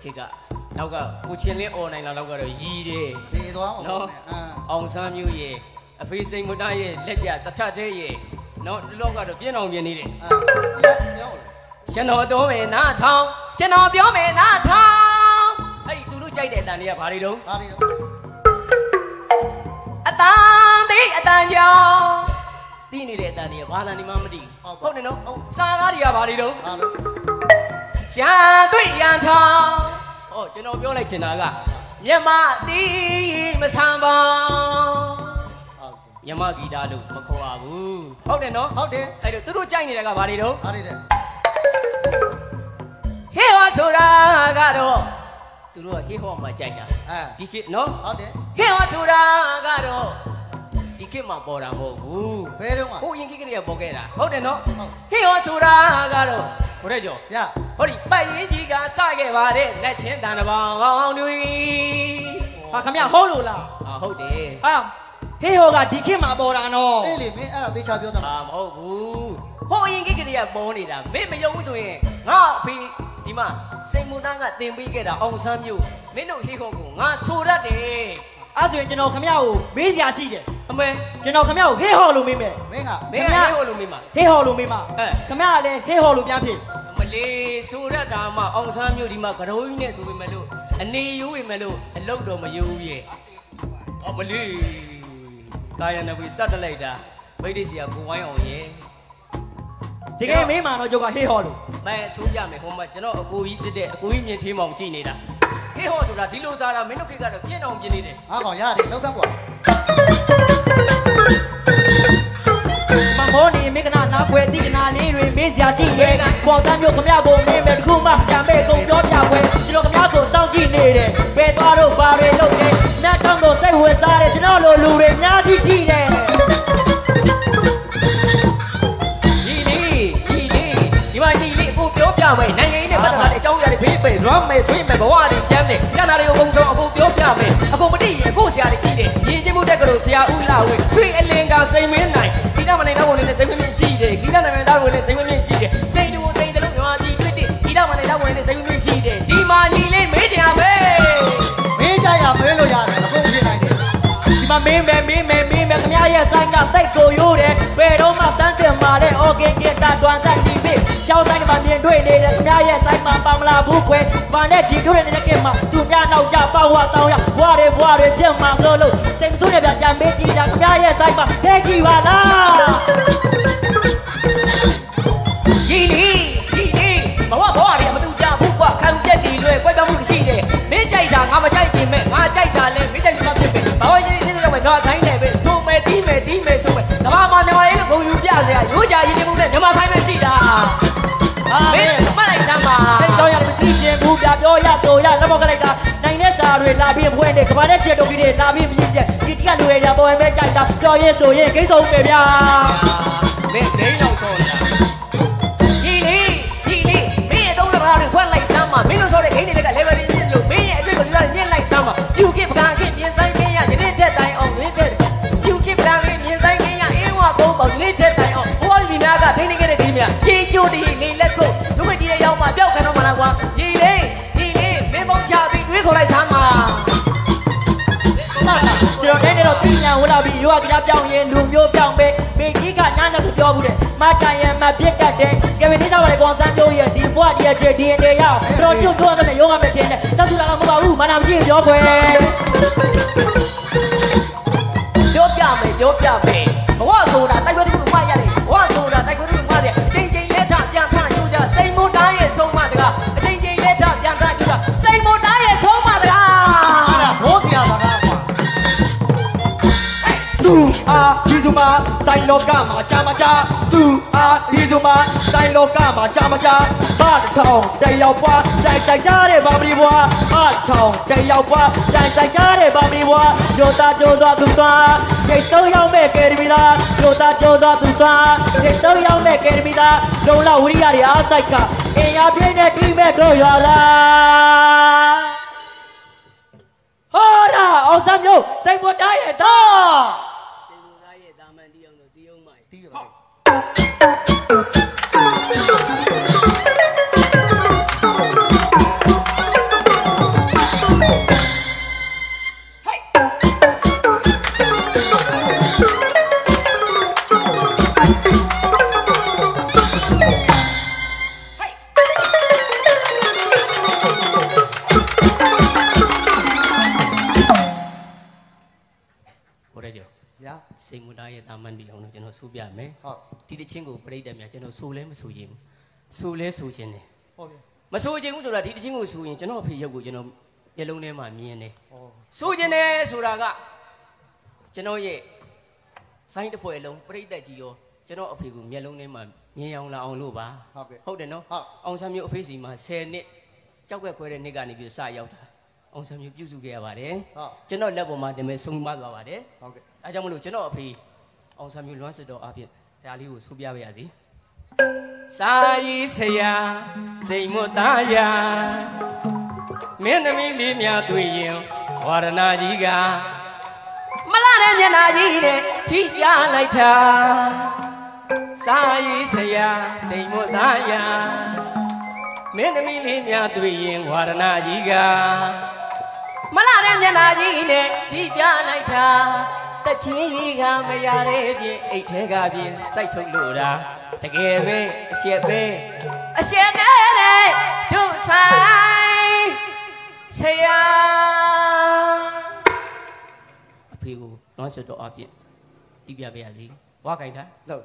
ခိကနောက်ကကိုချင်းလင်း online လောက်ကတော့ရီးတယ် ဒီသွားအောင် နော် အာ အောင်ဆန်းမျိုးရဲ့အဖေစိန်မတရဲ့လက်ကျတထတဲ့ရဲ့နော်ဒီလောက်ကတော့ပြင်းအောင်ပြင်းနေတယ် အာပြောလေ ကျွန်တော်တော့မယ်နားထောင်ကျွန်တော်ပြောမယ်နားထောင်အဲ့ဒီသူတို့ကြိုက်တဲ့အတန်တွေကဘာတွေတုံး ဗါလေတော့ အတန်သေးအတန်ကြောင်တီးနေတဲ့အတန်တွေကဘာသာနေမှမသိဘူးဟုတ်တယ်နော်စာသားတွေကဘာတွေတုံး ဟာလို့ ရန်တွေ့ရန်ထောင်ဟောကျွန်တော်ပြောလိုက်ချင်တာကမြမတီးမဆန်ပါ ဟုတ် မြမဂီတာလို့မခေါ်ပါဘူးဟုတ်တယ်နော် ဟုတ်တယ် အဲ့တော့သူတို့ကြိုက်နေတာကဘာတွေတုံး ဗါလေတဲ့ ဟေးဟောဆိုတာကတော့သူတို့ကဟေးဟောမှကြိုက်တာ အာ ဒီခေတ်နော် ဟုတ်တယ် ဟေးဟောဆိုတာကတော့ဒီခေတ်မှာပေါ်တာမဟုတ်ဘူး ဘယ်တော့မှ ဟိုရင်ခေတ်ကလေးကပေါ်ခဲ့တာဟုတ်တယ်နော် ဟုတ် ဟေးဟောဆိုတာကတော့ကိုရဲကျော် ရ ဟောဒီပတ်ရင်ကြီးကစခဲ့ပါတဲ့လက်ချင်းတန်တပေါင်းကောင်းတွေ ဟာခမရဟုတ်လို့လား ဟုတ်တယ် ဟာဟေးဟောကဒီခေတ်မှာပေါ်တာနော် အေးလေမင်းအဲ့ဒါသေချာပြောတာ မဟုတ်ဘူးဟိုရင်ခေတ်ကလေးကပေါ်နေတာမင်းမယုံဘူးဆိုရင်ငါအဖေဒီမှာစိန်မူတန်းကတင်ပေးခဲ့တာအောင်ဆန်းမျိုးမင်းတို့ဟေးဟောကိုငါဆိုရတဲ့ အဲ့ဆိုရင်ကျွန်တော်ခမရကိုမေးစရာရှိတယ် အမေ ကျွန်တော်ခမရကိုဟေးဟောလို့မေးမယ် မင်းက မင်းကဟေးဟောလို့မင်းမ ဟေးဟောလို့မေးမှာ အဲ ခမရကလည်းဟေးဟောလို့ပြန်ဖြစ် မလေးဆိုရတာမှအောင်ဆန်းမျိုးဒီမှာကတော်ကြီးနဲ့ဆိုပေမဲ့လို့အနေရိုးပေမဲ့လို့အလုတ်တော့မယိုးရဲ့အမလေးကာယနာဝီစက်တက်လိုက်တာဗိဒ္ဓစီကကိုဝိုင်းအောင်ရဲ့ တကယ်မေးမှာတော့ကျုပ်ကဟေးဟောလို့ မဲဆိုကြမယ်ဟိုမှာကျွန်တော်အကိုကြီးဖြစ်တဲ့အကိုကြီးမြင်သေးမောင်ကြည့်နေတာဟေးဟောဆိုတာဒီလိုစားတာမင်းတို့ကိကတော့ပြင်းအောင်ပြင်းနေတယ် အားကောင်ရတယ်လောက်သမ်းကွာ မမောနေမေကနာနာခွဲတိကနာလေးတွေမေးစရာရှိရဲ့ပေါ်သားမျိုးခမရကိုမေးမယ်တခုမှကြံမဲ့ကုန်ပြောပြပွဲကျွန်တော်ခမရကိုတောင်းကြည့်နေတယ်ဘယ်သွားတော့ဘာတွေလုပ်နေနတ်တောင်းတော့စိတ်ဝင်စားတယ်ကျွန်တော်လိုလူတွေအများကြီးရှိတယ် ဒီမှာညီလေးအခုပြောပြမယ်နိုင်ငံရေးနဲ့ပတ်သက်တာအကြောင်းအရာတွေဖေးပေရမ်းမယ်ဆွေးမယ်ဘဝတွေကျမ်းတယ်ကျန်တာတွေကိုအကုန်ဆုံးအခုပြောပြမယ်အခုမတိရင်အခုဆရာတွေရှိတယ်ရင်းချင်းမှုတက်ကလို့ဆရာဦးလာဝေဆွေအလင်ကစိန်မင်းနိုင်ဒီကမနိုင်တော့ဝင်နေစိန်မင်းရှိတယ်ဒီကနိုင်တော့ဝင်နေစိန်မင်းရှိတယ်စိန်တူစိန်တလုံးရွာကြီးတွေ့တယ်ဒီကမနိုင်တော့ဝင်နေစိန်မင်းရှိတယ်ဒီမှာညီလေးမေးကြပဲ မင်းကြရမေးလို့ရတယ်အကုန်ပြနိုင်တယ် ဒီမှာမင်းမယ်ခမရရဲ့ဆိုင်ကတိတ်ကိုရိုးတယ်ဘယ်တော့မှတန်းတင်มาတဲ့ organ ကတာတွန်ဆိုင်ဒီဖေးကျောင်းဆိုင်မှာမြင်တွေ့နေတဲ့ခမရရဲ့ဆိုင်မှာပါမလာဘူးခွဲဘာနဲ့ဂျီတို့နေတဲ့ကင်မှာသူများနောက်ကြပေါ့ဝါဆောင်ရဘွားတွေပြတ်မှာဆိုလို့စိတ်ဆိုးနေပြကြမေးကြည့်တာခမရရဲ့ဆိုင်မှာထဲကြည့်ပါလား ရီလီဘဝတွေမတူကြဘူးကွာခံပြက်တီလွယ်ကွဲပြားမှုရှိတယ် ပြောရဆိုရလက်မောက်ကလိုက်တာနိုင်တဲ့စာတွေလာပြီးဖွဲ့နေကဘာနဲ့ချေတုံးကြီးတွေလာပြီးမြည်ချက်ဒီကလူရကြပေါ်မဲ့ကြိုက်တာပြောရဲဆိုရင်ဂိမ်းဆုံးပဲဗျာမင်းဂိမ်းလောက်ဆောနေတာဒီလေးမင်းရဲ့သုံးတစ်ခါတွေဖွက်လိုက်စမ်းမှာမင်းတို့ဆောတဲ့ဂိမ်းတွေက level တွေမြင့်လို့မင်းရဲ့အတွေ့အကြုံတွေညှင့်လိုက်စမ်းမှာယူကစ်ပကံကမြင်ဆိုင်ခင်းရယနေ့တက်တိုင်အောင်လေးတက်ယူကစ်ပကံကမြင်ဆိုင်ခင်းရအင်းဝကုန်းပေါလေးတက်တိုင်အောင်ဘိုးကြီးနာကထိန်းနေခဲ့တဲ့ဒီမြကြေးကျိုးတီနေလက်ကိုဒုက္ခကြီးရဲ့ရောက်မှာပျောက်ခံတော့မလားကွာဒီလေးမင်းပေါင်းချပြီးတွေးခေါ်လိုက်စမ်းမှာကျွန်တော်နဲ့တော့တိညာဝင်လာပြီးရွာကပြောင်းရင်လူမျိုးပြောင်းပဲမိကြီးကနားနဲ့ပြောဘူးတဲ့မတိုင်ရမပြစ်တတ်တယ်ကဲမင်းနေတော့လေကွန်ဆန်းမျိုးရဲ့ဒီဘွားဒီရဲ့ချေဒီနေရောက်တော့ကျွတ်သွားတဲ့ယောဂမဲ့တင်တယ်စက်သူလာကမပါဘူးမနာမရှိပြောခွဲပြောပြမယ်ဘဝဆိုတာတိုက်ပွဲတစ်ခုမှရတယ်ဘဝဆိုတာတိုက်ပွဲတစ်ခုမှရတယ်အချိန်ချင်းလက်ထပြန်ခါကြိုးကြစိန်မိုးသားရဲ့ဆုံးမတကားအချိန်ချင်းလက်ထပြန်ခါကြိုးကြစိန်မိုးသားရဲ့ဆုံးမတကားအဲ့ဒါဘောတရားစကားကွာသူဒီစုမှာဆိုင်လောကမှာရှာမချသူဒီစုမှာဆိုင်လောကမှာရှာမချဘာထောင်တယောက်ပွားတိုင်ကြတဲ့ဗာမီဘွားဘာထောင်တယောက်ပွားတိုင်ကြတဲ့ဗာမီဘွားကြိုးသားသူစွာကိတ်ဆုံးရောက်မဲ့ကယ်ရီမီသားကြိုးသားသူစွာကိတ်ဆုံးရောက်မဲ့ကယ်ရီမီသားလုံလဝိရိယတွေအားစိုက်ကအင်အားပြည့်တဲ့တိမဲ့တို့ရွာလားဟောရာအောင်စမ်းမျိုးစိတ်ပေါ်တားရဲ့တော့စိတ်ပေါ်တားရဲ့တာမန်တီးအောင်လို့တီးအောင်မို့တီးပါစိတ်မူသားရဲ့တာမန်တီအောင်လို့ကျွန်တော်ဆိုပြမယ်ဒီတချင်းကိုပြိတ္တများကျွန်တော်ဆိုလဲမဆိုခြင်းဆိုလဲဆိုခြင်းတယ်ဟုတ်ပြီမဆိုခြင်းဘူးဆိုတာဒီတချင်းကိုဆိုရင်ကျွန်တော်အဖေရုပ်ကိုကျွန်တော်မျက်လုံးထဲမှာမြင်တယ်ဆိုခြင်းတယ်ဆိုတာကကျွန်တော်ရဲ့စိုင်းတစ်ဖွဲလုံးပြိတ္တကြီးရောကျွန်တော်အဖေကိုမျက်လုံးထဲမှာမြင်အောင်လာအောင်လို့ပါဟုတ်တယ်နော်အောင်ဆန်းမျိုးအဖေစီမှာ10နှစ်ကြောက်ကခွဲတဲ့နှစ်ကနေပြီးစရောက်တာအောင်ဆန်းမျိုးပြုစုခဲ့ရပါတယ်ကျွန်တော်လက်ပေါ်မှာတင်မဲ့ဆုံးမသွားပါတယ်ဟုတ်ကဲ့အဲကြောင့်မလို့ကျွန်တော်အဖေအောင်ဆန်းမျိုးလွမ်းစစ်တော်အပြင်ဒါလေးကိုဆိုပြပါရစေစာရေးဆရာစိန်မသားရာမင်းသမီးလေးများတွေ့ရင်ဝါရဏကြီးကမလာတဲ့မျက်နှာကြီးနဲ့ထိပြလိုက်တာစာရေးဆရာစိန်မသားရာမင်းသမီးလေးများတွေ့ရင်ဝါရဏကြီးကမလာတဲ့မျက်နှာကြီးနဲ့ထိပြလိုက်တာတချင်းကမရတဲ့ပြင်အိတ်ထဲကပြင်စိုက်ထုတ်လို့တာတကယ်ပဲအရှက်နဲ့တို့ဆိုင်ဆရာအဖေကိုလွမ်းဆွတ်တော့အပြင်တီးပြပေးရစီဝါကြိုင်ထားလို့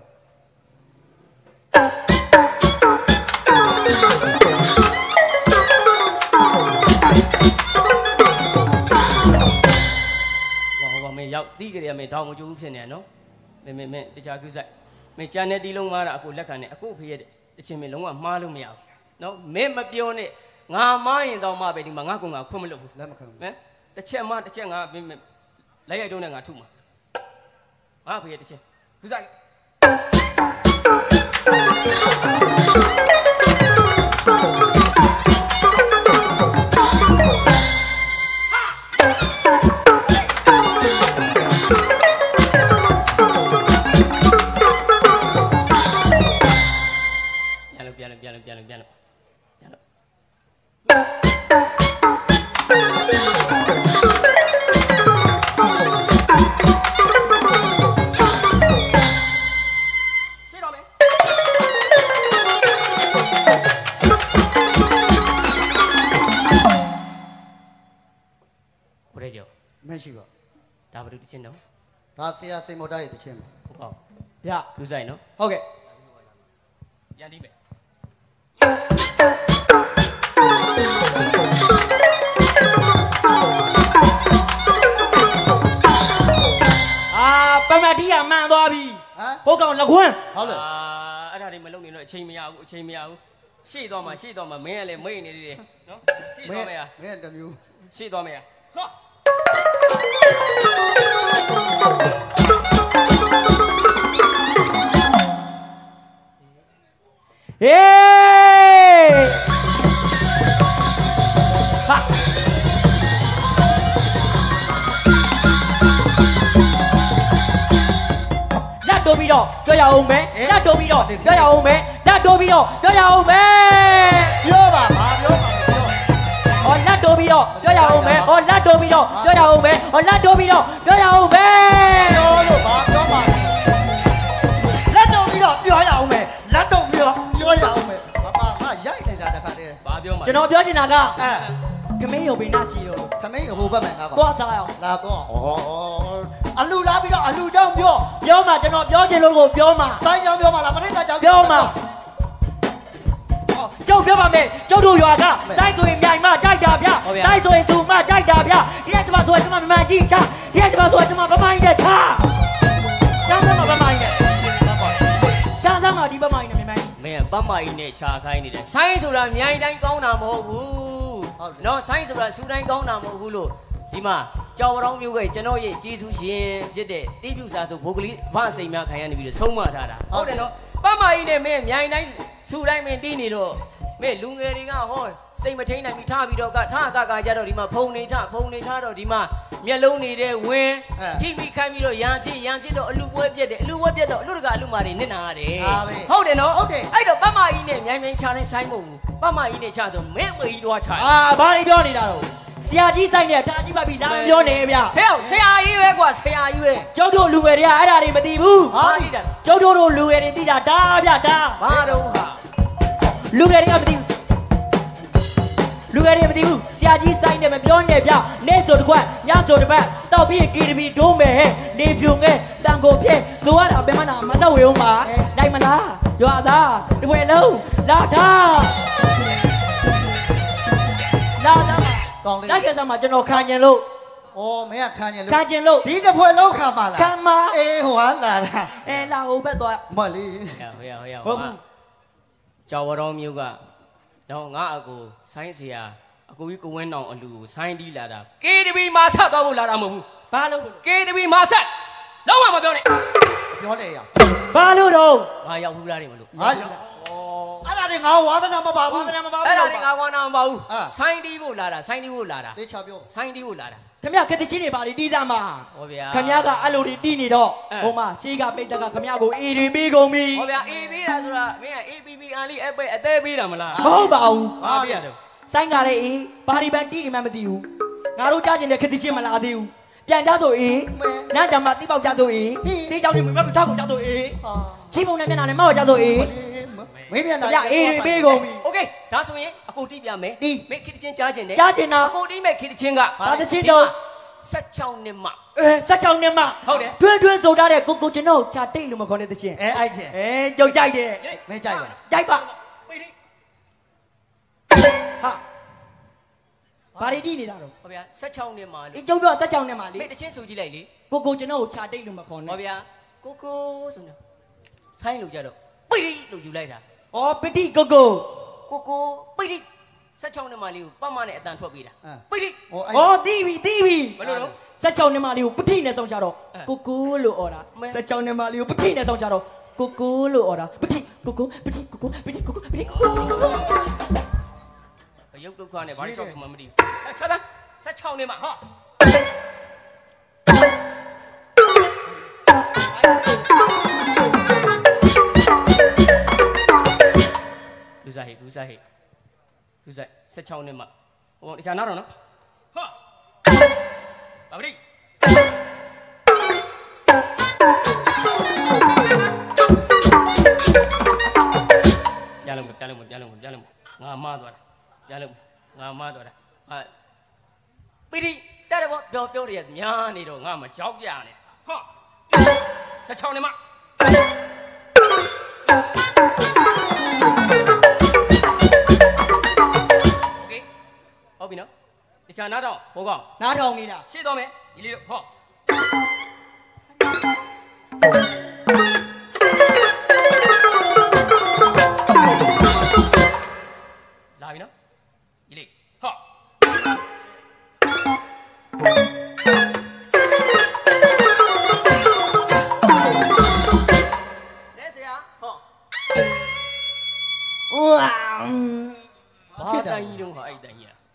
မင်းရောက်တီးကြရမယ်တောင်းမကြိုးဘူးဖြစ်နေနော်မင်းတခြားကူးဆိုင်မင်းကြမ်းတဲ့တီးလုံးကားတာအခုလက်ခံနေအခုဖေးရတဲ့တချင်မင်းလုံးဝမှားလို့မရဘူးနော်မင်းမပြောနဲ့ငါမားရင်တော့မှပဲဒီမှာငါကောင်ကခွင့်မလုပ်ဘူးလက်မခံဘူးဟမ်တစ်ချက်မှတစ်ချက်ငါမင်းလက်ရိုက်တုံးနဲ့ငါထုမှာငါဖေးရတစ်ချက်ကူးဆိုင်ပြန်လို့ရှင်းတော့မယ်ကိုရဲကျော်မရှိပါဒါဘာလို့တချင်းတော့ဒါဆရာစိန်မော်တာရဲ့တချင်းပါဟုတ်ပါဗျလူဆိုင်နော်ဟုတ်ကဲ့ပြန်ဒီမယ်ပမတိကမှန်သွားပြီဟုတ်ကောင်လကွန်းဟုတ်လေအဲ့ဒါတွေမလုပ်နေတော့အချိန်မရဘူး ရှိတော့မှမင်းကလည်းမိတ်နေသေးတယ်နော်ရှိတော့မယ် မင်းတမျိုး ရှိတော့မယ်ဟာ ဟေးဟာလက်တိုးပြီးတော့ပြောရအောင်မယ်လက်တိုးပြီးတော့ပြောရအောင်မယ်လက်တိုးပြီးတော့ပြောရအောင်မယ်ပြောပါဘာပြောပါပြောဟောလက်တိုးပြီးတော့ပြောရအောင်မယ်ဟောလက်တိုးပြီးတော့ပြောရအောင်မယ်ဟောလက်တိုးပြီးတော့ပြောရအောင်မယ်ပြောလို့ဘာပြောပါလက်တော့ပြီးတော့ပြောရအောင်မယ်လက်တော့ပြောရအောင်မယ်ဘာငါရိုက်နေတာတခါတည်း ဘာပြောမှာ ကျွန်တော်ပြောချင်တာကခမင်းရုံပင်နာရှိတော့ ခမင်းဟိုဘက်မှာငါပါသွားစားအောင်လာတော့အလူလာပြီးတော့အလူကြောင့်ပြောမှာကျွန်တော်ပြောချင်လို့ကိုပြောမှာစိုင်းကြောင့်ပြောမှာလားပရိသတ်ကြောင့်ပြောမှာကျုပ်ပြောပါမယ်ကျုပ်တို့ရွာကစိုက်ဆိုရင်မြိုင်မကြိုက်တာဗျစိုက်ဆိုရင်သူမကြိုက်တာဗျဒီကကျမဆိုရင်ကျမမမှန်ကြည့်ချဒီကကျမဆိုရင်ကျမဗမိုင်းနဲ့ချကျမ်းမှာဗမိုင်းနဲ့ကျမ်းမှာဒီဗမိုင်းနဲ့မြိုင်မင်းကပမိုင်းနဲ့ခြာခိုင်းနေတယ်ဆိုင်းဆိုတာမြိုင်တိုင်းကောင်းတာမဟုတ်ဘူးနော်ဆိုင်းဆိုတာစူတိုင်းကောင်းတာမဟုတ်ဘူးလို့ဒီမှာကြောင်ရောင်းမျိုးကကျွန်တော်ရဲ့ကျေးဇူးရှင်ဖြစ်တဲ့တိပြုစာဆိုဘိုကလေးဗစိန်များခံရနေပြီးတော့ဆုံးမထားတာဟုတ်တယ်နော်ပမကြီးနဲ့မင်းမြိုင်တိုင်းစူတိုင်းမင်းတီးနေတော့မင်းလူငယ်တွေကဟောစိတ်မထိန်နိုင်ပြီးထားပြီးတော့ထားကြတော့ဒီမှာဖုံနေထားတော့ဒီမှာမျက်လုံးနေတဲ့ဝင်းထိမိခိုင်းပြီးတော့ရံဖြစ်တော့အလူပွဲပြက်တယ်အလူပွဲပြက်တော့အလူတကအလူမာတွေနစ်နာရတယ်ဟုတ်တယ်နော်အဲ့တော့ပမကြီးနဲ့မြိုင်ချတဲ့ဆိုင်မဟုတ်ဘူးပမကြီးနဲ့ချဆိုမင်းမကြီးတော့ချာဘာတွေပြောနေတာတော့ဆရာကြီးဆိုင်နဲ့တာကြီးပါပြီလာမပြောနေဗျဟဲ့ဆရာကြီးပဲကွာဆရာကြီးပဲကျုပ်တို့လူငယ်တွေကအဲ့ဒါတွေမသိဘူးဟာသိတာကျုပ်တို့လူငယ်တွေသိတာဒါဗျဒါဘာတော့ဟာလူငယ်တွေကမသိဘူးလူငယ်တွေမသိဘူးဆရာကြီးဆိုင်နဲ့မပြောနဲ့ဗျနေ့ဆိုတစ်ခွက်ညဆိုတစ်ပတ်တောက်ပြီးကီတပီဒိုးမယ်ဟဲ့နေဖြုံငဲတန်ကုန်ဖြစ်ဆိုရတာဘယ်မှမသက်ဝေအောင်ပါနိုင်မလားရွာသားတပွဲလုံးလာထားလာသားကောင်းလေးလိုက်ခဲ့စမ်းမှာကျွန်တော်ခံကျင်လို့မင်းကခံကျင်လို့ဒီတစ်ဖွဲလုံးခံပါလားခံပါအေးဟိုဟာလာလာဟိုဘက်သွားမလေးဟုတ်ကြောင်ရောင်းမျိုးကတော့ငါအကူဆိုင်းเสียအကူကြီးကိုဝင်းတောင်အလူကိုဆိုင်းတီးလာတာ KTV မှာဆက်သွားဖို့လာတာမဟုတ်ဘူးဘာလို့ KTV မှာဆက်လုံးဝမပြောနဲ့ပြောလေရဘာလို့တော့ငါရောက်ဘူးလားတွေမလို့ငါရောက်အဲ့ဒါတွေငါဝါသနာမပါဘူးအဲ့ဒါတွေငါဝါနာမပါဘူးဆိုင်းတီးဖို့လာတာတေချာပြောဆိုင်းတီးဖို့လာတာခင်ဗျကတိချင်းတွေပါလေတီးစားမှာဟောဗျာခင်ဗျကအဲ့လိုတွေတီးနေတော့ဟိုမှာရှေးကပိတ်တက်ကခင်ဗျကိုအေးတွေပေးကုန်ပြီဟောဗျာအေးပေးတာဆိုတာမင်းက APP အန်လီအသေးပေးတာမလားမဟုတ်ပါဘူးဘာပေးရတော့ဆိုင်းကလည်းအေးဘာဒီပန်တီးနေမှမသိဘူးငါတို့ကြားကျင်တဲ့ခတိချင်းမလာသေးဘူးပြန်ကြဆိုအေးနန်းတံမှာတိပေါက်ကြဆိုအေးတေးကြောင်တွေမြတ်ထောက်ကိုကြဆိုအေးချီးပုံနဲ့မျက်နှာနဲ့မောက်ကြဆိုအေးမင်းမျက်နှာအေးတွေပေးကုန်ပြီโอเคဒါဆိုရင်အကိုတီးပြမယ်မင်းခတိချင်းကြားကျင်တယ်ကြားကျင်တာအကိုတီးမဲ့ခတိချင်းကဘာတချင်းတော့16နှစ်မှ16နှစ်မှဟုတ်တယ်တွင်းဆိုထားတဲ့ကိုကျွန်တော်ချာတိတ်လို့မခေါ်တဲ့တချင်းအဲ့ချင်းကြုတ်ကြိုက်တယ်မင်းကြိုက်ပါကြိုက်ပါဟာဘာရီတီးနေတာတော့ဟုတ်ဗျာ16နှစ်မှလေကျုပ်တို့16နှစ်မှလေမင်းတချင်းဆိုကြည့်လိုက်လေကိုကျွန်တော်ချာတိတ်လို့မခေါ်နဲ့ဟုတ်ဗျာကိုဆိုနေဆိုင်းလို့ကြတော့ပိတ်လို့ယူလိုက်တာပတိကိုပိတ်16နှစ်မှလေးကိုပတ်မနဲ့အတန်ထွက်ပေးတာပိတ်တီးပြီဘယ်လိုတော့16နှစ်မှလေးကိုပတိနဲ့ဆောင်ချတော့ကိုလို့អော်တာ16နှစ်မှလေးကိုပတိနဲ့ဆောင်ချတော့ကိုလို့អော်တာပတိကိုရုပ်ဒုက္ခနဲ့ဘာလို့ရှောက်မှမသိဘူးချက်သား16နှစ်မှဟာလူစားဟိ16နှစ်မှဟိုတခြားနောက်တော့နော်ဟာဘာပရိရလုံးငါမှားသွားတာရလုံးငါမှားသွားတာပိရိတဲ့တော့ပြောရများနေတော့ငါမကြောက်ကြနဲ့ဟာ16နှစ်မှဟုတ်ပြီနော်တခြားနားတော့ဘောကောင်နားထောင်နေတာရှေ့တော့မယ်ဒီလေးဟော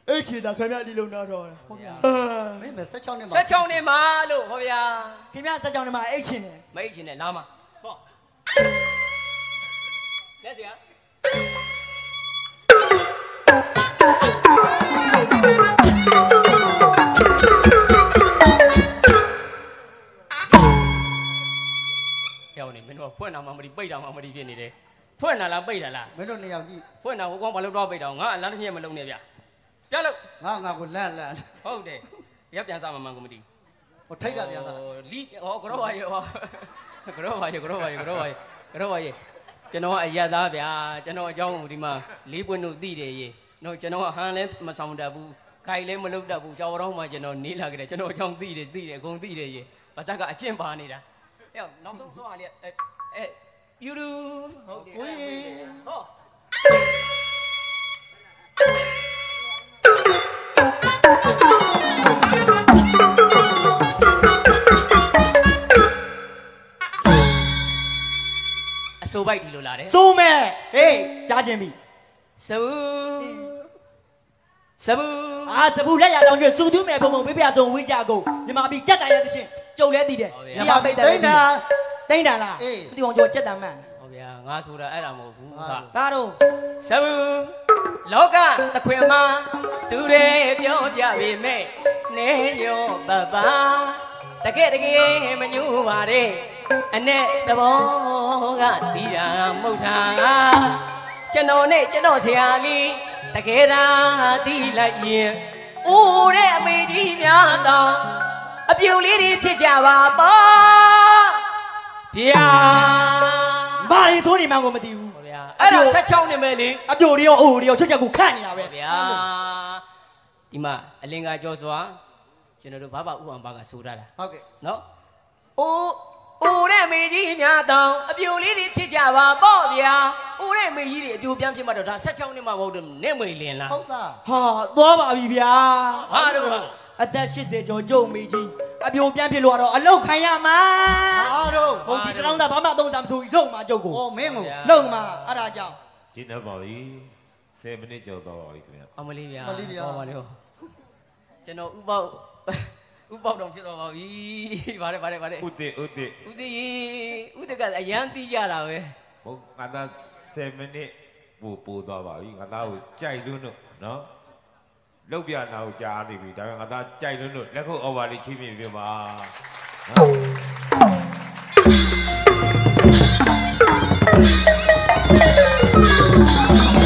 အဲ့ချေတာခင်ဗျာဒီလုံနာတော့ဟုတ်ဗျာမင်းမဲ့16နှစ်မှာ16နှစ်မှာလို့ဟောဗျာခင်ဗျာ16နှစ်မှာအိတ်ချင်တယ်မအိတ်ချင်တယ်လာမှာဟောလက်စရာမင်းတို့ဖွင့်တာမှမဒီပိတ်တာမှမဒီဖြစ်နေတယ်ဖွင့်တာလားပိတ်တာလားမင်းတို့နေရာကြည့်ဖွင့်တာဟိုကောင်ဘာလို့တော့ပိတ်တာငါအလန်းတစ်ညက်မလုံးနဲ့ဗျပြလို့ငါကိုလန့်ဟုတ်တယ်ရပ်ပြန်စားမှမှန်ကိုမသိဟိုထိတ်ကပြန်စားလီဟောကတော့ပါရဲ့ဟောကတော့ပါရဲ့ကျွန်တော်ကအရက်သားဗျာကျွန်တော်အကြောင်းဒီမှာလေးပွင့်တို့သိတယ်ရေနော်ကျွန်တော်ကဟန်လဲမဆောင်တတ်ဘူးခိုင်လဲမလုပ်တတ်ဘူးကြော်တော့မှကျွန်တော်နေလာကြတယ်ကျွန်တော်အကြောင်းသိတယ်အကုန်သိတယ်ရေဘာသာကအကျင့်ပါနေတာဟဲ့နောက်ဆုံးသွားလေယူရူဟုတ်တယ်ဟောအစိုးပိုက်ဒီလိုလာတယ်စိုးမဲ့ဟေးကြားချင်းပြီစဘူးစဘူးလက်ရတောင်းကျွစူးသူမဲ့ဘုံပေးပြဆုံးဝိကြကုန်ညီမပြီးကြက်တန်ရတဲ့ချင်းကြုံလဲတည်တယ်ညီမပိတ်တယ်တိမ့်တာလားဒီကောင်ကျော်ကြက်တန်မှန်ဟုတ်ဗျာငါဆိုတာအဲ့ဒါမဟုတ်ဘူးဘာတော့စဘူးလောကတခွင်မှာသူတွေပြောပြပေမဲ့နေရောပပတကယ်မညူပါတဲ့အနဲ့တဘောကတီးတာမဟုတ်တာကျွန်တော်နဲ့ကျွန်တော်ဆရာလေးတကယ်သာတီးလိုက်ရင်ဦးတဲ့အမေကြီးများတော့အပြုံလေးတွေဖြစ်ကြပါပေါ့ဗျာဘာတွေဆိုနေမှကိုမသိဘူးဗျာအဲ့ဒါ16နှစ်ပဲလေအပြိုတွေရောအိုတွေရောချက်ချက်ကိုခန့်နေတာပဲဗျာဒီမှာအလင်္ကာကျော်စွာကျွန်တော်တို့ဘာဥအောင်ဘာကဆိုထားတာဟုတ်ကဲ့နော်ဦးတဲ့မေကြီးများတောင်အပြိုလေးတွေဖြစ်ကြပါပေါ့ဗျာဦးတဲ့မေကြီးတွေအပြိုပြန်ဖြစ်မှတော့ဒါ16နှစ်မှမဟုတ်တော့နဲ့မွေလင်လားဟုတ်သားဟာသွားပါပြီဗျာဟာတော့အသက်80ကျော်ကျုံမေကြီးအပြိုပြန်ဖြစ်လို့ကတော့အလုတ်ခိုင်းရမှာဟာတော့ဟုတ်ဒီတောင်းစားဘာမှသုံးစားမဆိုကြီးလုံမှာကျုပ်ကိုဟောမင်းကိုလုံမှာအဲ့ဒါကြောင့်ကျင်းနေပါပြီ10မိနစ်ကျော်တော့ပါပြီခင်ဗျာအမလေးဗျာမလေးဗျာဟောပါလေကျွန်တော်ဥပေါက်တော့ဖြစ်တော့ပါပြီဗါတယ်ဥတိကအရန်တီးကြတာပဲဟုတ်ငါသား10မိနစ်ပို့သွားပါပြီငါသားကိုကြိုက်လို့နော်လုတ်ပြနာကိုကြားနေပြီဒါပေမဲ့ငါသားကြိုက်လို့လက်ခုပ်အော်ပါလေးချင်းပြပါနော်